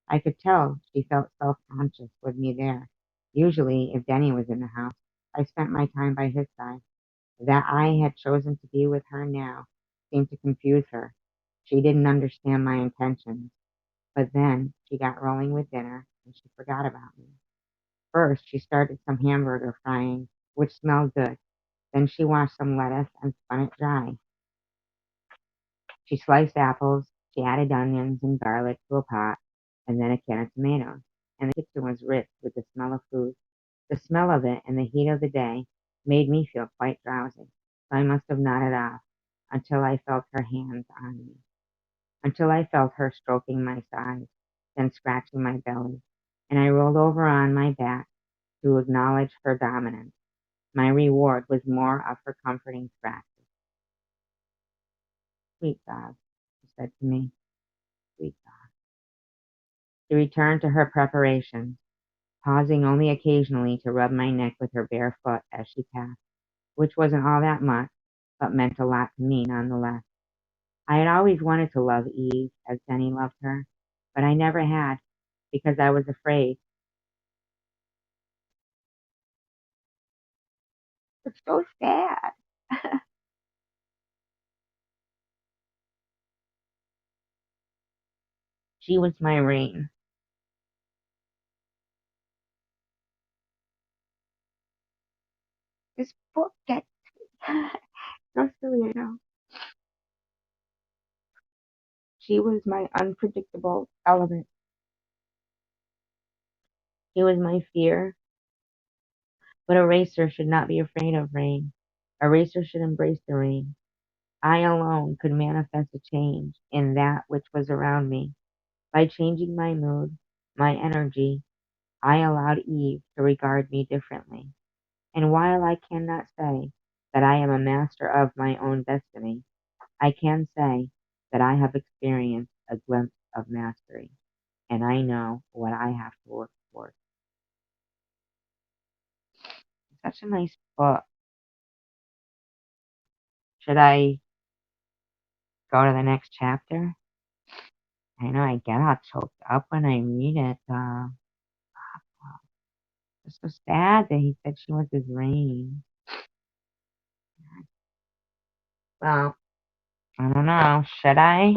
I could tell she felt self-conscious with me there. Usually, if Denny was in the house, I spent my time by his side. That I had chosen to be with her now seemed to confuse her. She didn't understand my intentions. But then she got rolling with dinner and she forgot about me. First, she started some hamburger frying, which smelled good. Then she washed some lettuce and spun it dry. She sliced apples, she added onions and garlic to a pot, and then a can of tomatoes. And the kitchen was rich with the smell of food. The smell of it and the heat of the day made me feel quite drowsy, so I must have nodded off until I felt her hands on me, until I felt her stroking my sides, then scratching my belly, and I rolled over on my back to acknowledge her dominance. My reward was more of her comforting scratches. Sweet dog, she said to me. Sweet dog. She returned to her preparations, pausing only occasionally to rub my neck with her bare foot as she passed, which wasn't all that much, but meant a lot to me nonetheless. I had always wanted to love Eve as Denny loved her, but I never had because I was afraid. It's so sad. She was my rain. This book gets so silly, I know. She was my unpredictable element. She was my fear, but a racer should not be afraid of rain. A racer should embrace the rain. I alone could manifest a change in that which was around me. By changing my mood, my energy, I allowed Eve to regard me differently. And while I cannot say that I am a master of my own destiny, I can say that I have experienced a glimpse of mastery, and I know what I have to work for. Such a nice book. Should I go to the next chapter? I know I get all choked up when I read it. It's so sad that he said she was his rain. Well, I don't know. Should I?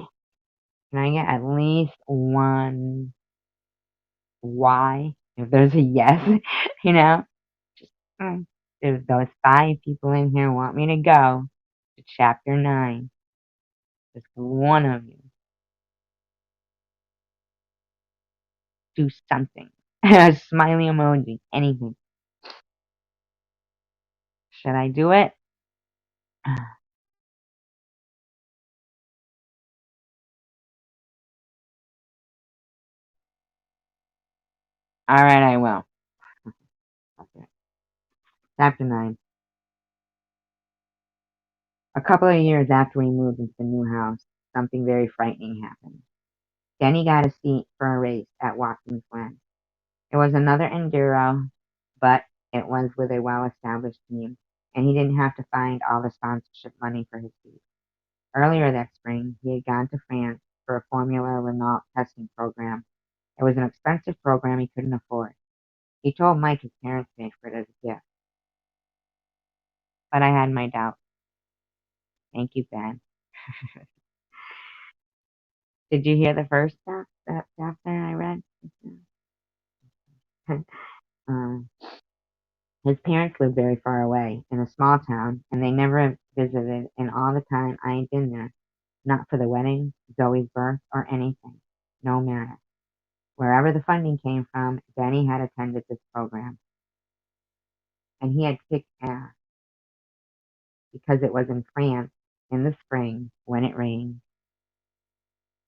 Can I get at least one why? If there's a yes, you know? Just, if those 5 people in here want me to go to chapter 9, just one of you do something. A smiley emoji, anything. Should I do it? All right, I will. Okay. Chapter 9. A couple of years after we moved into the new house, something very frightening happened. Danny got a seat for a race at Watkins Glen. It was another enduro, but it was with a well-established team, and he didn't have to find all the sponsorship money for his seat. Earlier that spring, he had gone to France for a Formula Renault testing program. It was an expensive program he couldn't afford. He told Mike his parents paid for it as a gift, but I had my doubts. Thank you, Ben. Did you hear the first that chapter I read? um, his parents lived very far away in a small town, and they never visited in all the time I had been there. Not for the wedding, Zoe's birth, or anything. No matter. Wherever the funding came from, Benny had attended this program, and he had kicked ass because it was in France in the spring when it rained.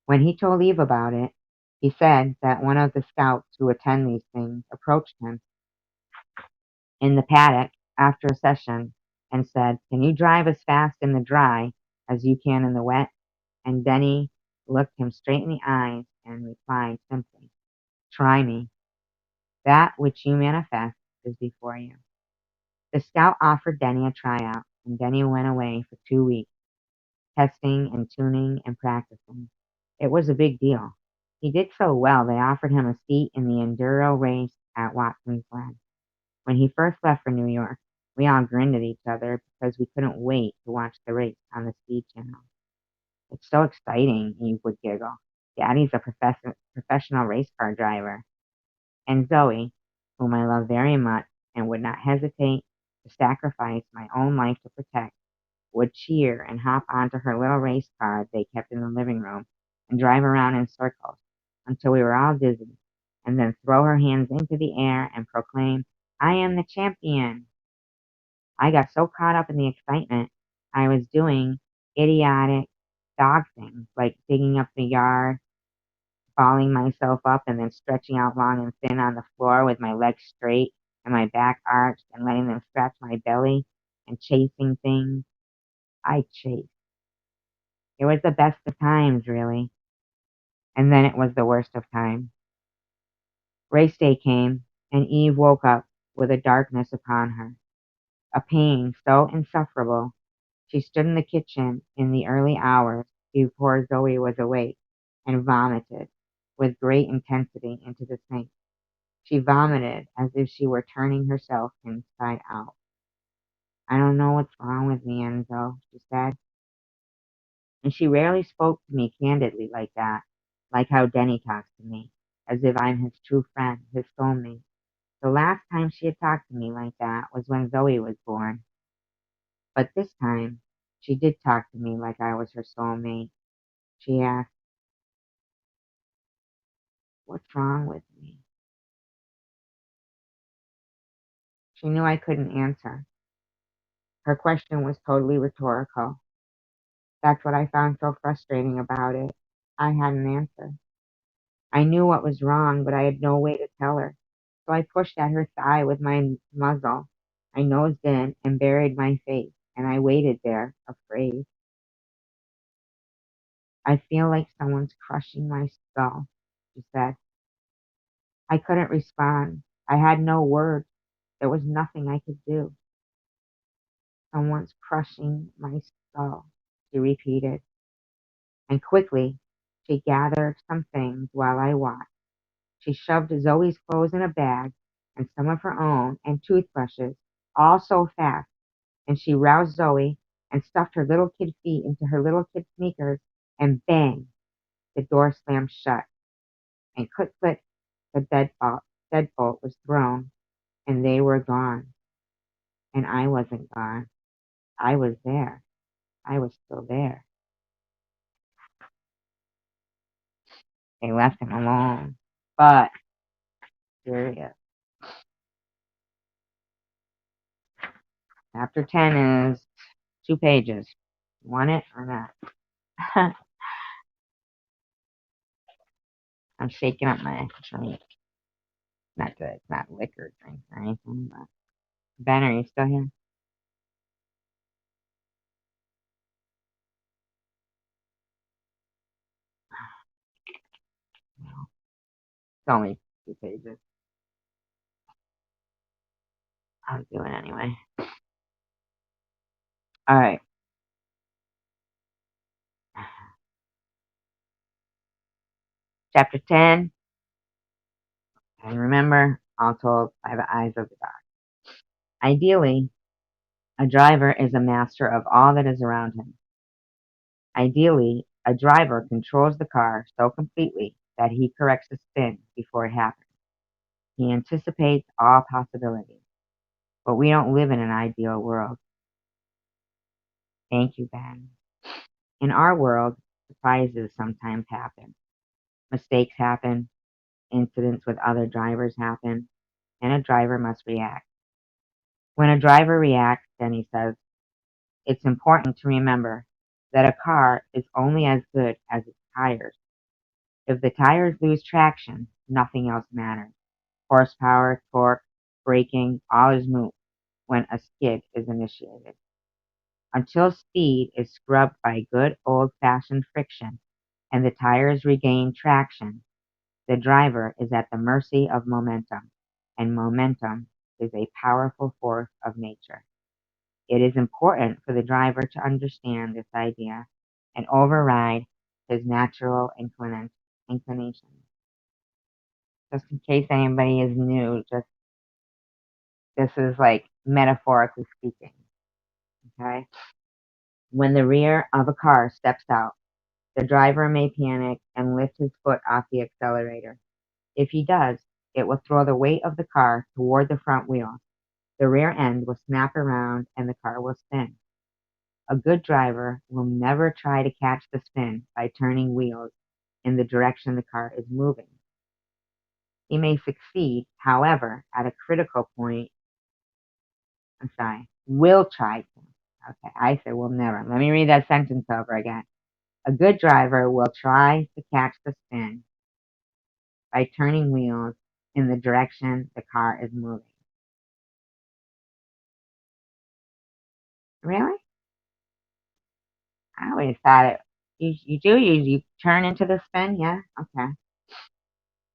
When he told Eve about it, he said that one of the scouts who attend these things approached him in the paddock after a session and said, "Can you drive as fast in the dry as you can in the wet?" And Benny looked him straight in the eyes and replied simply, "Try me. That which you manifest is before you." The scout offered Denny a tryout, and Denny went away for 2 weeks, testing and tuning and practicing. It was a big deal. He did so well they offered him a seat in the enduro race at Watson's Glen. When he first left for New York, we all grinned at each other because we couldn't wait to watch the race on the Speed Channel. "It's so exciting," Eve would giggle. "Daddy's a professional race car driver." And Zoe, whom I love very much and would not hesitate to sacrifice my own life to protect, would cheer and hop onto her little race car they kept in the living room and drive around in circles until we were all dizzy, and then throw her hands into the air and proclaim, "I am the champion." I got so caught up in the excitement, I was doing idiotic dog things like digging up the yard, balling myself up, and then stretching out long and thin on the floor with my legs straight and my back arched and letting them scratch my belly and chasing things. I chased. It was the best of times, really. And then it was the worst of times. Race day came, and Eve woke up with a darkness upon her, a pain so insufferable. She stood in the kitchen in the early hours before Zoe was awake and vomited with great intensity into the sink. She vomited as if she were turning herself inside out. "I don't know what's wrong with me, Enzo," she said. And she rarely spoke to me candidly like that, like how Denny talks to me, as if I'm his true friend, his soulmate. The last time she had talked to me like that was when Zoe was born. But this time, she did talk to me like I was her soulmate. She asked, "What's wrong with me?" She knew I couldn't answer. Her question was totally rhetorical. That's what I found so frustrating about it. I had an answer. I knew what was wrong, but I had no way to tell her. So I pushed at her thigh with my muzzle. I nosed in and buried my face, and I waited there, afraid. "I feel like someone's crushing my skull," she said. I couldn't respond. I had no words. There was nothing I could do. "Someone's crushing my skull," she repeated. And quickly, she gathered some things while I watched. She shoved Zoe's clothes in a bag and some of her own and toothbrushes, all so fast, and she roused Zoe and stuffed her little kid feet into her little kid sneakers, and bang, the door slammed shut, and click click, the deadbolt was thrown, and they were gone. And I wasn't gone. I was there. I was still there. They left him alone. But serious. Chapter 10 is 2 pages. Want it or not? I'm shaking up my drink. Not good. It's not liquor drink or anything. But Ben, are you still here? No. It's only 2 pages. I'll do it anyway. All right. Chapter 10. And remember, all told by the eyes of the dog. Ideally, a driver is a master of all that is around him. Ideally, a driver controls the car so completely that he corrects a spin before it happens. He anticipates all possibilities. But we don't live in an ideal world. Thank you, Ben. In our world, surprises sometimes happen. Mistakes happen, incidents with other drivers happen, and a driver must react. When a driver reacts, Denny says, it's important to remember that a car is only as good as its tires. If the tires lose traction, nothing else matters. Horsepower, torque, braking, all is moot when a skid is initiated. Until speed is scrubbed by good old-fashioned friction and the tires regain traction, the driver is at the mercy of momentum, and momentum is a powerful force of nature. It is important for the driver to understand this idea and override his natural inclination. Just in case anybody is new, just this is like metaphorically speaking. Okay? When the rear of a car steps out, the driver may panic and lift his foot off the accelerator. If he does, it will throw the weight of the car toward the front wheel. The rear end will snap around and the car will spin. A good driver will never try to catch the spin by turning wheels in the direction the car is moving. He may succeed, however, at a critical point. Will try to. Okay, I said will never. Let me read that sentence over again. A good driver will try to catch the spin by turning wheels in the direction the car is moving. Really? I always thought it. You turn into the spin? Yeah? Okay.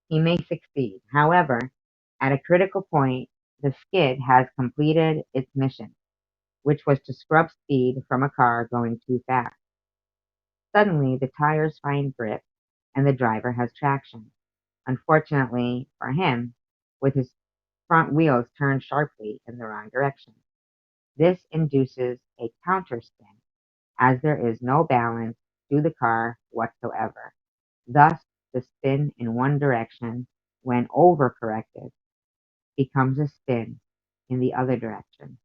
He may succeed. However, at a critical point, the skid has completed its mission, which was to scrub speed from a car going too fast. Suddenly, the tires find grip and the driver has traction. Unfortunately for him, with his front wheels turned sharply in the wrong direction. This induces a counterspin, as there is no balance to the car whatsoever. Thus, the spin in one direction, when overcorrected, becomes a spin in the other direction,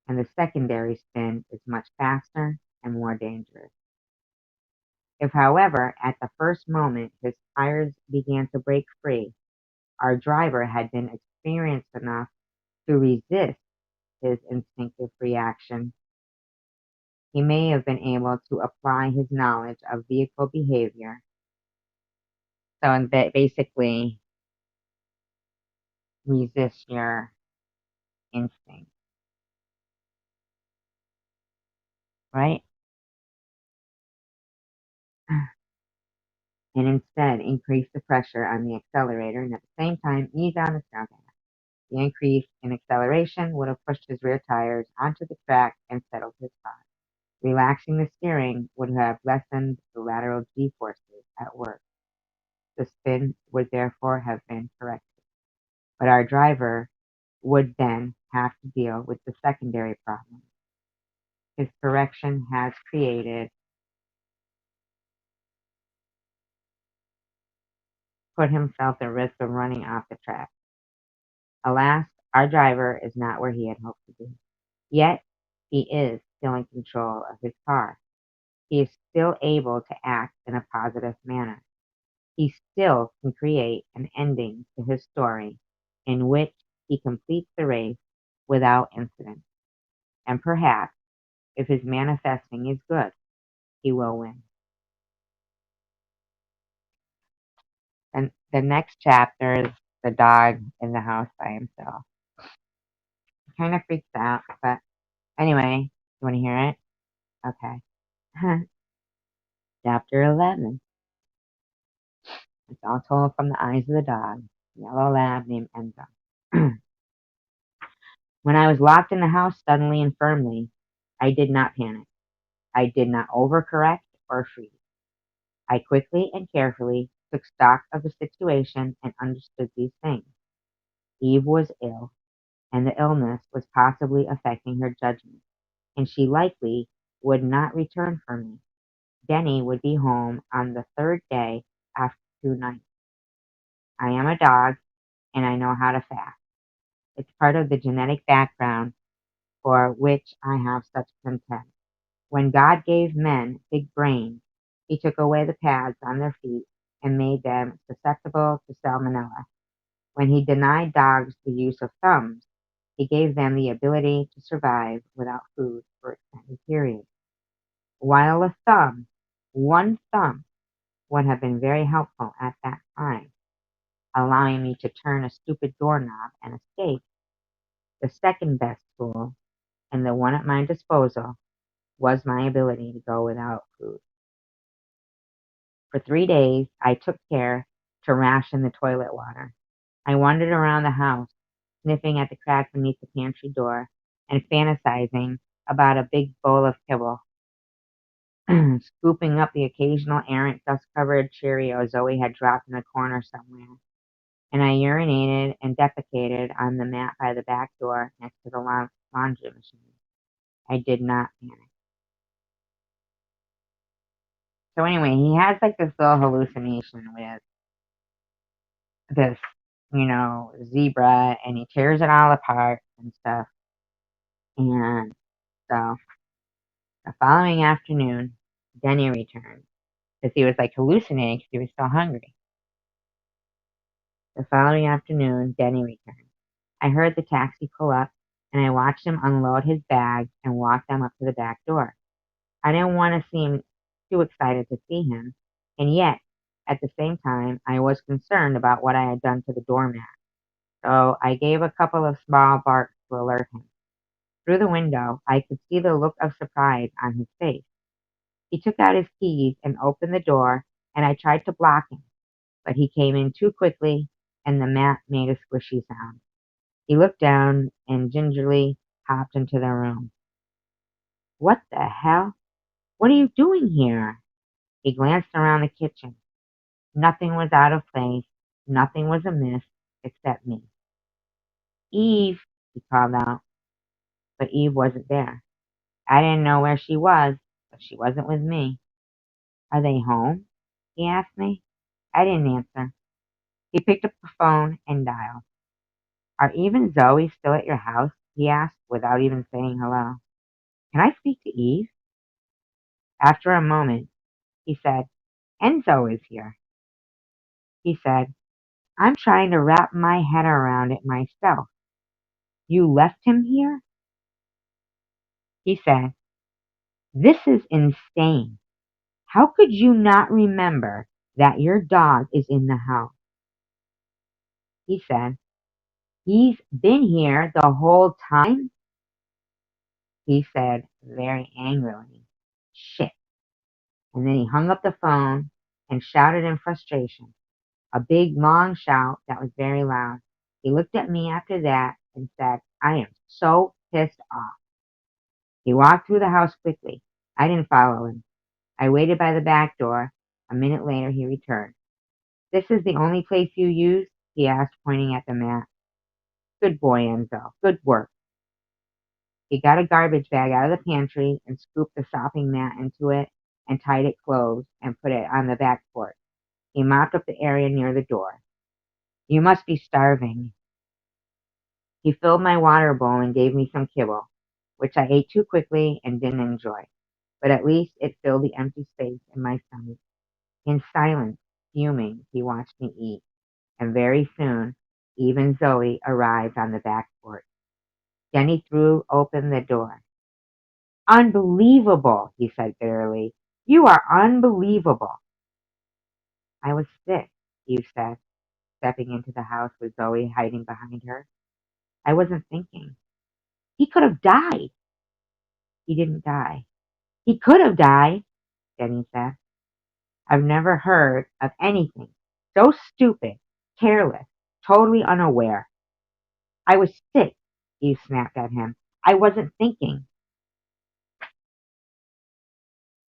and the secondary spin is much faster and more dangerous. If, however, at the first moment his tires began to break free, our driver had been experienced enough to resist his instinctive reaction, he may have been able to apply his knowledge of vehicle behavior. So basically, resist your instinct, right? And instead increase the pressure on the accelerator and at the same time ease on the gas. The increase in acceleration would have pushed his rear tires onto the track and settled his car. Relaxing the steering would have lessened the lateral G-forces at work. The spin would therefore have been corrected. But our driver would then have to deal with the secondary problem. His correction has put himself at risk of running off the track. Alas, our driver is not where he had hoped to be. Yet, he is still in control of his car. He is still able to act in a positive manner. He still can create an ending to his story in which he completes the race without incident. And perhaps, if his manifesting is good, he will win. And the next chapter is the dog in the house by himself. He kind of freaks out, but anyway, you want to hear it? Okay. Chapter 11. It's all told from the eyes of the dog, a yellow lab named Enzo. When I was locked in the house suddenly and firmly, I did not panic. I did not overcorrect or freeze. I quickly and carefully took stock of the situation and understood these things. Eve was ill, and the illness was possibly affecting her judgment, and she likely would not return for me. Denny would be home on the third day after 2 nights. I am a dog, and I know how to fast. It's part of the genetic background for which I have such contempt. When God gave men big brains, He took away the pads on their feet and made them susceptible to salmonella. When he denied dogs the use of thumbs, he gave them the ability to survive without food for extended periods. While a thumb, one thumb, would have been very helpful at that time, allowing me to turn a stupid doorknob and escape, the second best tool, and the one at my disposal, was my ability to go without food. For 3 days, I took care to ration the toilet water. I wandered around the house, sniffing at the crack beneath the pantry door and fantasizing about a big bowl of kibble, scooping up the occasional errant dust-covered Cheerio Zoe had dropped in a corner somewhere, and I urinated and defecated on the mat by the back door next to the laundry machine. I did not panic. So anyway, he has like this little hallucination with this, zebra, and he tears it all apart and stuff. And so the following afternoon, Denny returned because he was like hallucinating because he was so hungry. The following afternoon, Denny returned. I heard the taxi pull up, and I watched him unload his bags and walk them up to the back door. I didn't want to seem too excited to see him, and yet, at the same time, I was concerned about what I had done to the doormat, so I gave a couple of small barks to alert him. Through the window, I could see the look of surprise on his face. He took out his keys and opened the door, and I tried to block him, but he came in too quickly, and the mat made a squishy sound. He looked down and gingerly hopped into the room. "What the hell? What are you doing here?" He glanced around the kitchen. Nothing was out of place, nothing was amiss, except me. "Eve," he called out, but Eve wasn't there. I didn't know where she was, but she wasn't with me. "Are they home?" he asked me. I didn't answer. He picked up the phone and dialed. "Are Eve and Zoe still at your house?" he asked, without even saying hello. "Can I speak to Eve?" After a moment, he said, "Enzo is here." He said, "I'm trying to wrap my head around it myself. You left him here?" He said, "This is insane. How could you not remember that your dog is in the house?" He said, "He's been here the whole time?" He said very angrily, "Shit." And then he hung up the phone and shouted in frustration, a big, long shout that was very loud. He looked at me after that and said, "I am so pissed off." He walked through the house quickly. I didn't follow him. I waited by the back door. A minute later, he returned. "This is the only place you use?" he asked, pointing at the mat. "Good boy, Enzo. Good work." He got a garbage bag out of the pantry and scooped the sopping mat into it and tied it closed and put it on the back porch. He mopped up the area near the door. "You must be starving." He filled my water bowl and gave me some kibble, which I ate too quickly and didn't enjoy, but at least it filled the empty space in my stomach. In silence, fuming, he watched me eat, and very soon, even Zoe arrived on the back porch. Jenny threw open the door. "Unbelievable," he said bitterly. "You are unbelievable." "I was sick," Eve said, stepping into the house with Zoe hiding behind her. "I wasn't thinking." "He could have died." "He didn't die." "He could have died," Jenny said. "I've never heard of anything so stupid, careless, totally unaware." "I was sick," Eve snapped at him. "I wasn't thinking."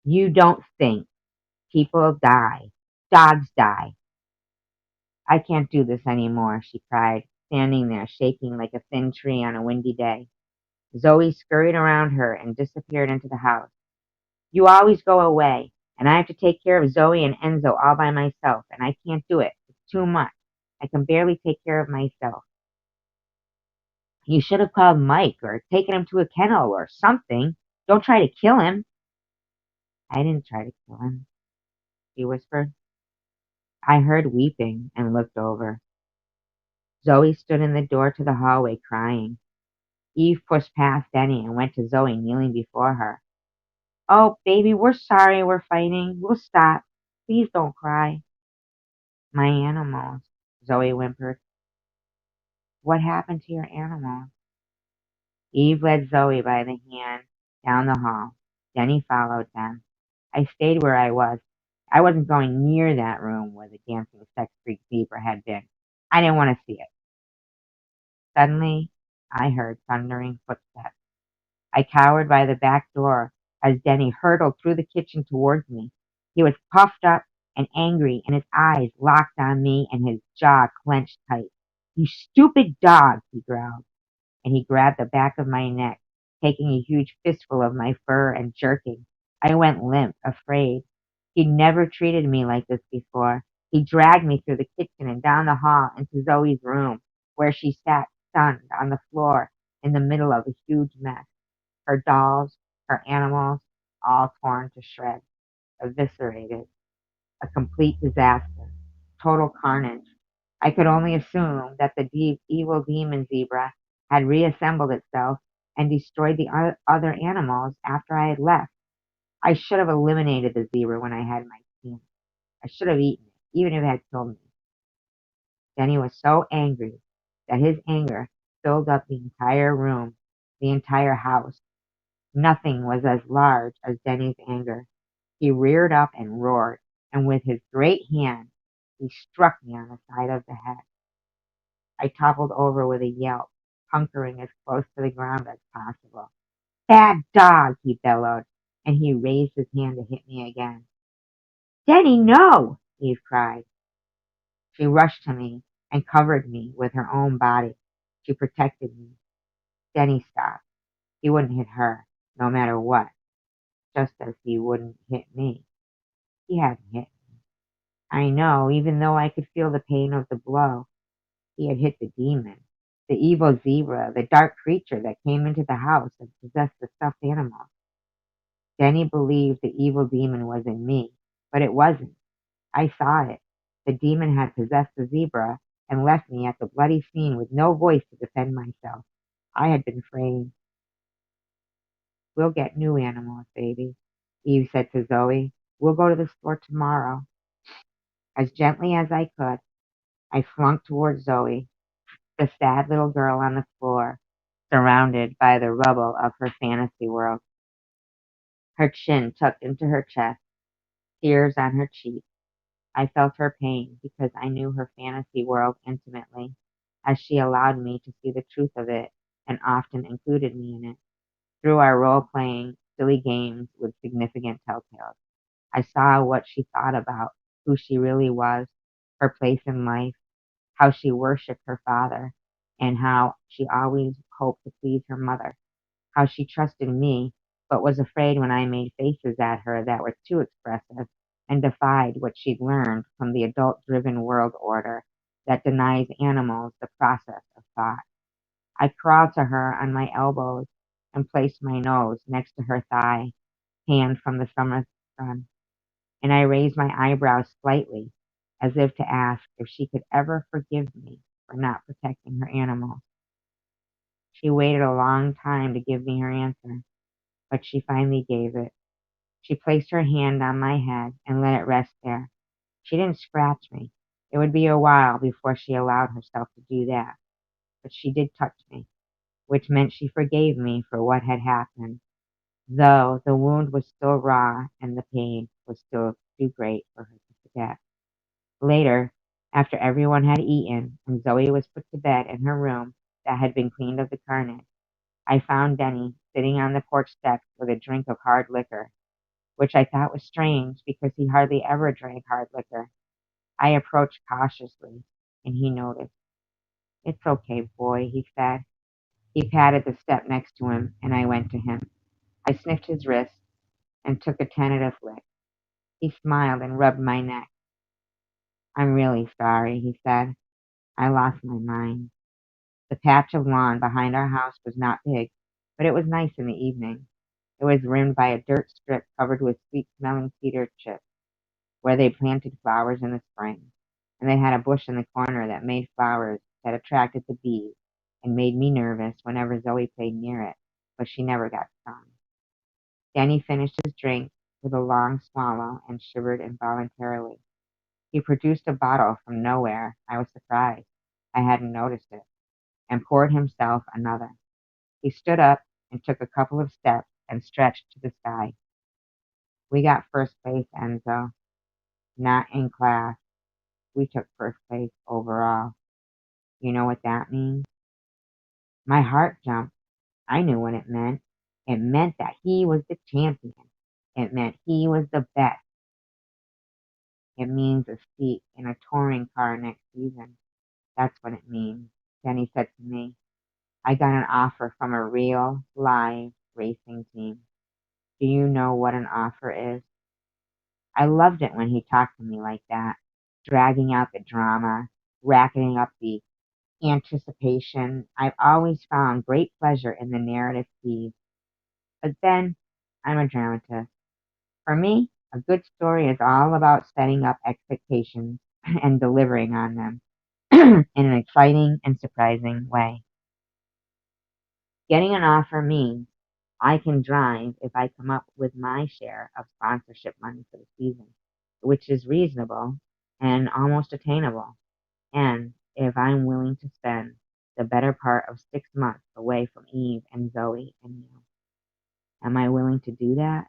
"You don't think. People die. Dogs die." "I can't do this anymore," she cried, standing there shaking like a thin tree on a windy day. Zoe scurried around her and disappeared into the house. "You always go away, and I have to take care of Zoe and Enzo all by myself, and I can't do it. It's too much. I can barely take care of myself." "You should have called Mike or taken him to a kennel or something. Don't try to kill him." "I didn't try to kill him." she whispered. I heard weeping and looked over. Zoe stood in the door to the hallway crying. Eve pushed past Denny and went to Zoe kneeling before her. Oh, baby, we're sorry we're fighting. We'll stop. Please don't cry. My animals, Zoe whimpered. What happened to your animals? Eve led Zoe by the hand down the hall. Denny followed them. I stayed where I was. I wasn't going near that room where the dancing sex freak zebra had been. I didn't want to see it. Suddenly, I heard thundering footsteps. I cowered by the back door as Denny hurtled through the kitchen towards me. He was puffed up and angry, and his eyes locked on me and his jaw clenched tight. You stupid dog, he growled, and he grabbed the back of my neck, taking a huge fistful of my fur and jerking. I went limp, afraid. He'd never treated me like this before. He dragged me through the kitchen and down the hall into Zoe's room, where she sat stunned on the floor in the middle of a huge mess. Her dolls, her animals, all torn to shreds, eviscerated. A complete disaster. Total carnage. I could only assume that the evil demon zebra had reassembled itself and destroyed the other animals after I had left. I should have eliminated the zebra when I had my chance. I should have eaten it, even if it had killed me. Denny was so angry that his anger filled up the entire room, the entire house. Nothing was as large as Denny's anger. He reared up and roared, and with his great hand he struck me on the side of the head. I toppled over with a yelp, hunkering as close to the ground as possible. Bad dog, he bellowed, and he raised his hand to hit me again. Denny, no! Eve cried. She rushed to me and covered me with her own body. She protected me. Denny stopped. He wouldn't hit her, no matter what, just as he wouldn't hit me. He hadn't hit me. I know, even though I could feel the pain of the blow. He had hit the demon, the evil zebra, the dark creature that came into the house and possessed the stuffed animal. Denny believed the evil demon was in me, but it wasn't. I saw it. The demon had possessed the zebra and left me at the bloody scene with no voice to defend myself. I had been framed. We'll get new animals, baby, Eve said to Zoe. We'll go to the store tomorrow. As gently as I could, I slunk toward Zoe, the sad little girl on the floor, surrounded by the rubble of her fantasy world. Her chin tucked into her chest, tears on her cheeks. I felt her pain because I knew her fantasy world intimately, as she allowed me to see the truth of it and often included me in it. Through our role-playing, silly games with significant telltales, I saw what she thought about who she really was, her place in life, how she worshipped her father, and how she always hoped to please her mother, how she trusted me, but was afraid when I made faces at her that were too expressive and defied what she'd learned from the adult-driven world order that denies animals the process of thought. I crawled to her on my elbows and placed my nose next to her thigh, tanned from the summer sun, and I raised my eyebrows slightly, as if to ask if she could ever forgive me for not protecting her animals. She waited a long time to give me her answer, but she finally gave it. She placed her hand on my head and let it rest there. She didn't scratch me. It would be a while before she allowed herself to do that, but she did touch me, which meant she forgave me for what had happened, though the wound was still raw and the pain was still too great for her to forget. Later, after everyone had eaten and Zoe was put to bed in her room that had been cleaned of the carnage, I found Denny sitting on the porch steps with a drink of hard liquor, which I thought was strange because he hardly ever drank hard liquor. I approached cautiously, and he noticed. It's okay, boy, he said. He patted the step next to him, and I went to him. I sniffed his wrist and took a tentative lick. He smiled and rubbed my neck. I'm really sorry, he said. I lost my mind. The patch of lawn behind our house was not big, but it was nice in the evening. It was rimmed by a dirt strip covered with sweet-smelling cedar chips. where they planted flowers in the spring, and they had a bush in the corner that made flowers that attracted the bees and made me nervous whenever Zoe played near it, but she never got stung. Danny finished his drink with a long swallow and shivered involuntarily. He produced a bottle from nowhere. I was surprised. I hadn't noticed it, and poured himself another. He stood up and took a couple of steps and stretched to the sky. We got first place, Enzo. Not in class. We took first place overall. You know what that means? My heart jumped. I knew what it meant. It meant that he was the champion. It meant he was the best. It means a seat in a touring car next season. That's what it means, Jenny said to me. I got an offer from a real, live racing team. Do you know what an offer is? I loved it when he talked to me like that, dragging out the drama, racking up the anticipation. I've always found great pleasure in the narrative piece, but then I'm a dramatist. For me, a good story is all about setting up expectations and delivering on them in an exciting and surprising way. Getting an offer means I can drive if I come up with my share of sponsorship money for the season, which is reasonable and almost attainable, and if I'm willing to spend the better part of 6 months away from Eve and Zoe and you. Am I willing to do that?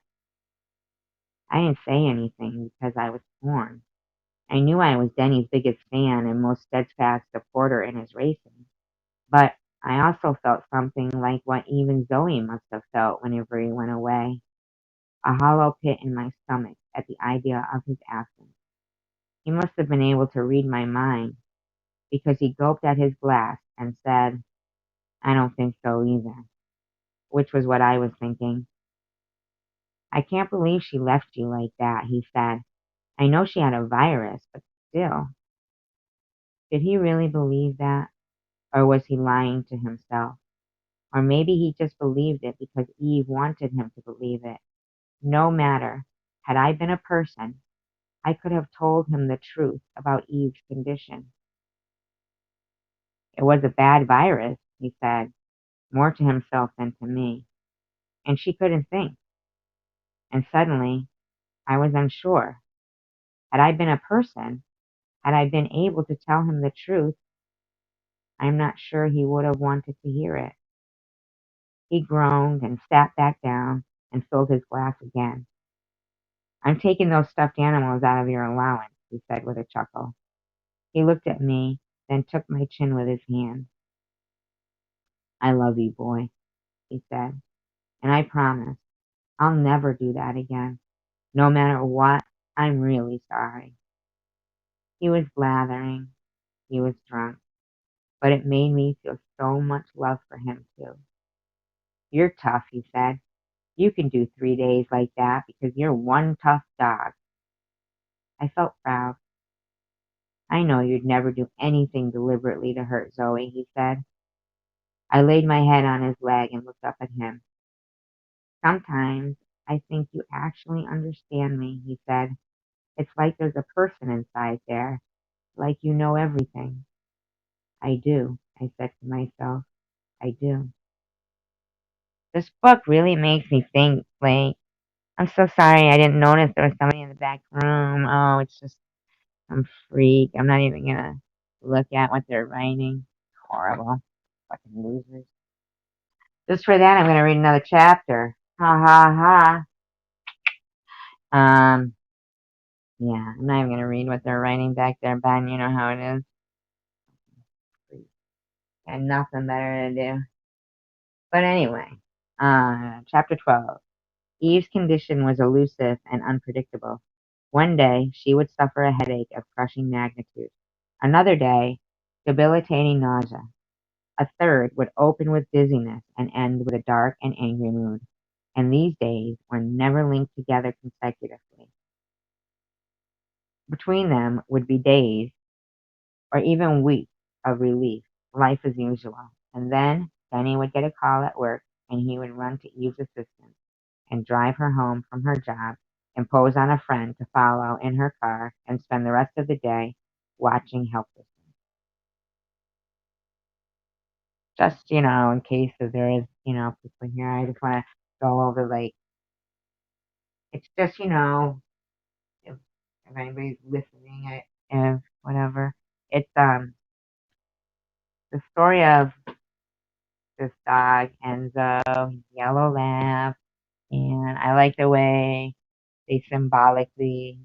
I didn't say anything because I was torn. I knew I was Denny's biggest fan and most steadfast supporter in his racing, but I also felt something like what even Zoe must have felt whenever he went away, a hollow pit in my stomach at the idea of his absence. He must have been able to read my mind because he gulped at his glass and said, I don't think so either, which was what I was thinking. I can't believe she left you like that, he said. I know she had a virus, but still. Did he really believe that? Or was he lying to himself? Or maybe he just believed it because Eve wanted him to believe it. No matter. Had I been a person, I could have told him the truth about Eve's condition. It was a bad virus, he said, more to himself than to me. And she couldn't think. And suddenly, I was unsure. Had I been a person, had I been able to tell him the truth, I'm not sure he would have wanted to hear it. He groaned and sat back down and filled his glass again. I'm taking those stuffed animals out of your allowance, he said with a chuckle. He looked at me, then took my chin with his hand. I love you, boy, he said, and I promise I'll never do that again. No matter what, I'm really sorry. He was blathering. He was drunk, but it made me feel so much love for him, too. You're tough, he said. You can do 3 days like that because you're one tough dog. I felt proud. I know you'd never do anything deliberately to hurt Zoe, he said. I laid my head on his leg and looked up at him. Sometimes I think you actually understand me, he said. It's like there's a person inside there, like you know everything. I do, I said to myself. I do. This book really makes me think, like, I'm so sorry I didn't notice there was somebody in the back room. Oh, it's just some freak. I'm not even gonna look at what they're writing. Horrible. Fucking losers. Just for that, I'm gonna read another chapter. Ha ha ha. Yeah, I'm not even gonna read what they're writing back there, Ben. You know how it is. Got nothing better to do. But anyway, chapter 12. Eve's condition was elusive and unpredictable. One day, she would suffer a headache of crushing magnitude. Another day, debilitating nausea. A third would open with dizziness and end with a dark and angry mood. And these days were never linked together consecutively. Between them would be days or even weeks of relief, life as usual. And then Jenny would get a call at work and he would run to Eve's assistance and drive her home from her job impose on a friend to follow in her car and spend the rest of the day watching helplessly. Just, in case if there is, people here, I just want to go over, like, it's just, if anybody's listening, if whatever, it's, the story of this dog, Enzo, he's a yellow lab, and I like the way they symbolically,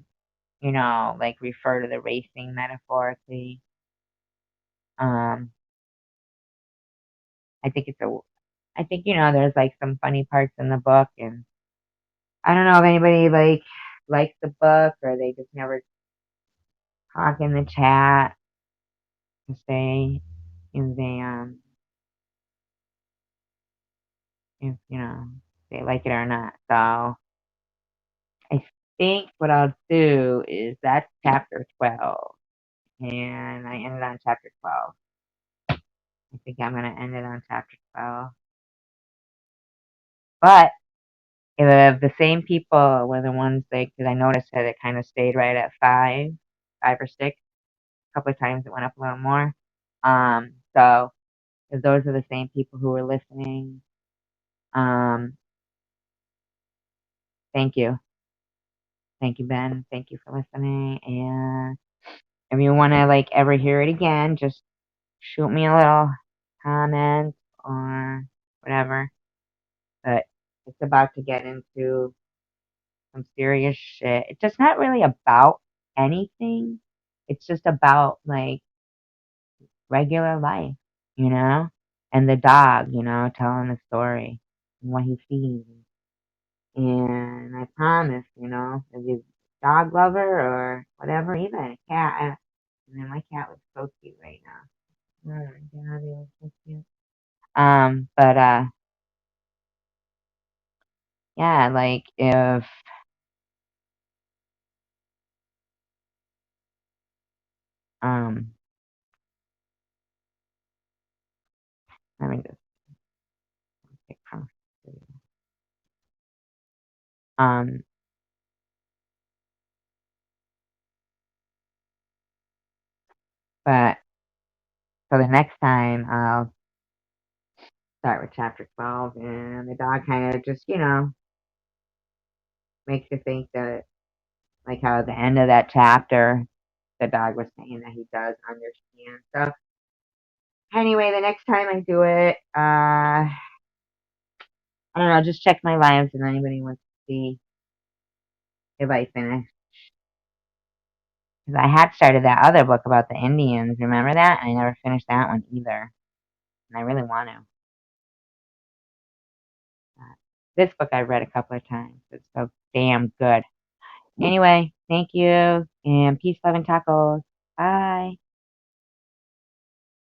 like refer to the racing metaphorically. Um, I think I think, there's like some funny parts in the book, and I don't know if anybody likes the book or they just never talk in the chat to say if if, they like it or not. So I think what I'll do is that's chapter 12, and I ended on chapter 12. I think I'm gonna end it on chapter 12. But if the same people were the ones because I noticed that it kind of stayed right at 5 or 6. A couple of times it went up a little more. So if those are the same people who were listening, um, thank you. Thank you, Ben. Thank you for listening. And if you want to ever hear it again, just shoot me a little comment or whatever. But it's about to get into some serious shit. It's just not really about anything. It's just about regular life, you know? And the dog, telling the story and what he sees. And I promise, if you're a dog lover or whatever, even a cat. And then my cat looks so cute right now. Oh my god, he looks so cute. But yeah, if um, let me just pick from um, but so the next time I'll start with chapter 12, and the dog kind of just, makes you think that, like how at the end of that chapter, the dog was saying that he does understand. So anyway, the next time I do it, I don't know, just check my lives if anybody wants to see if I finish. Because I had started that other book about the Indians, remember that? And I never finished that one either. And I really want to. This book I read a couple of times. It's so damn good. Anyway, thank you, and peace, love, and tacos. Bye.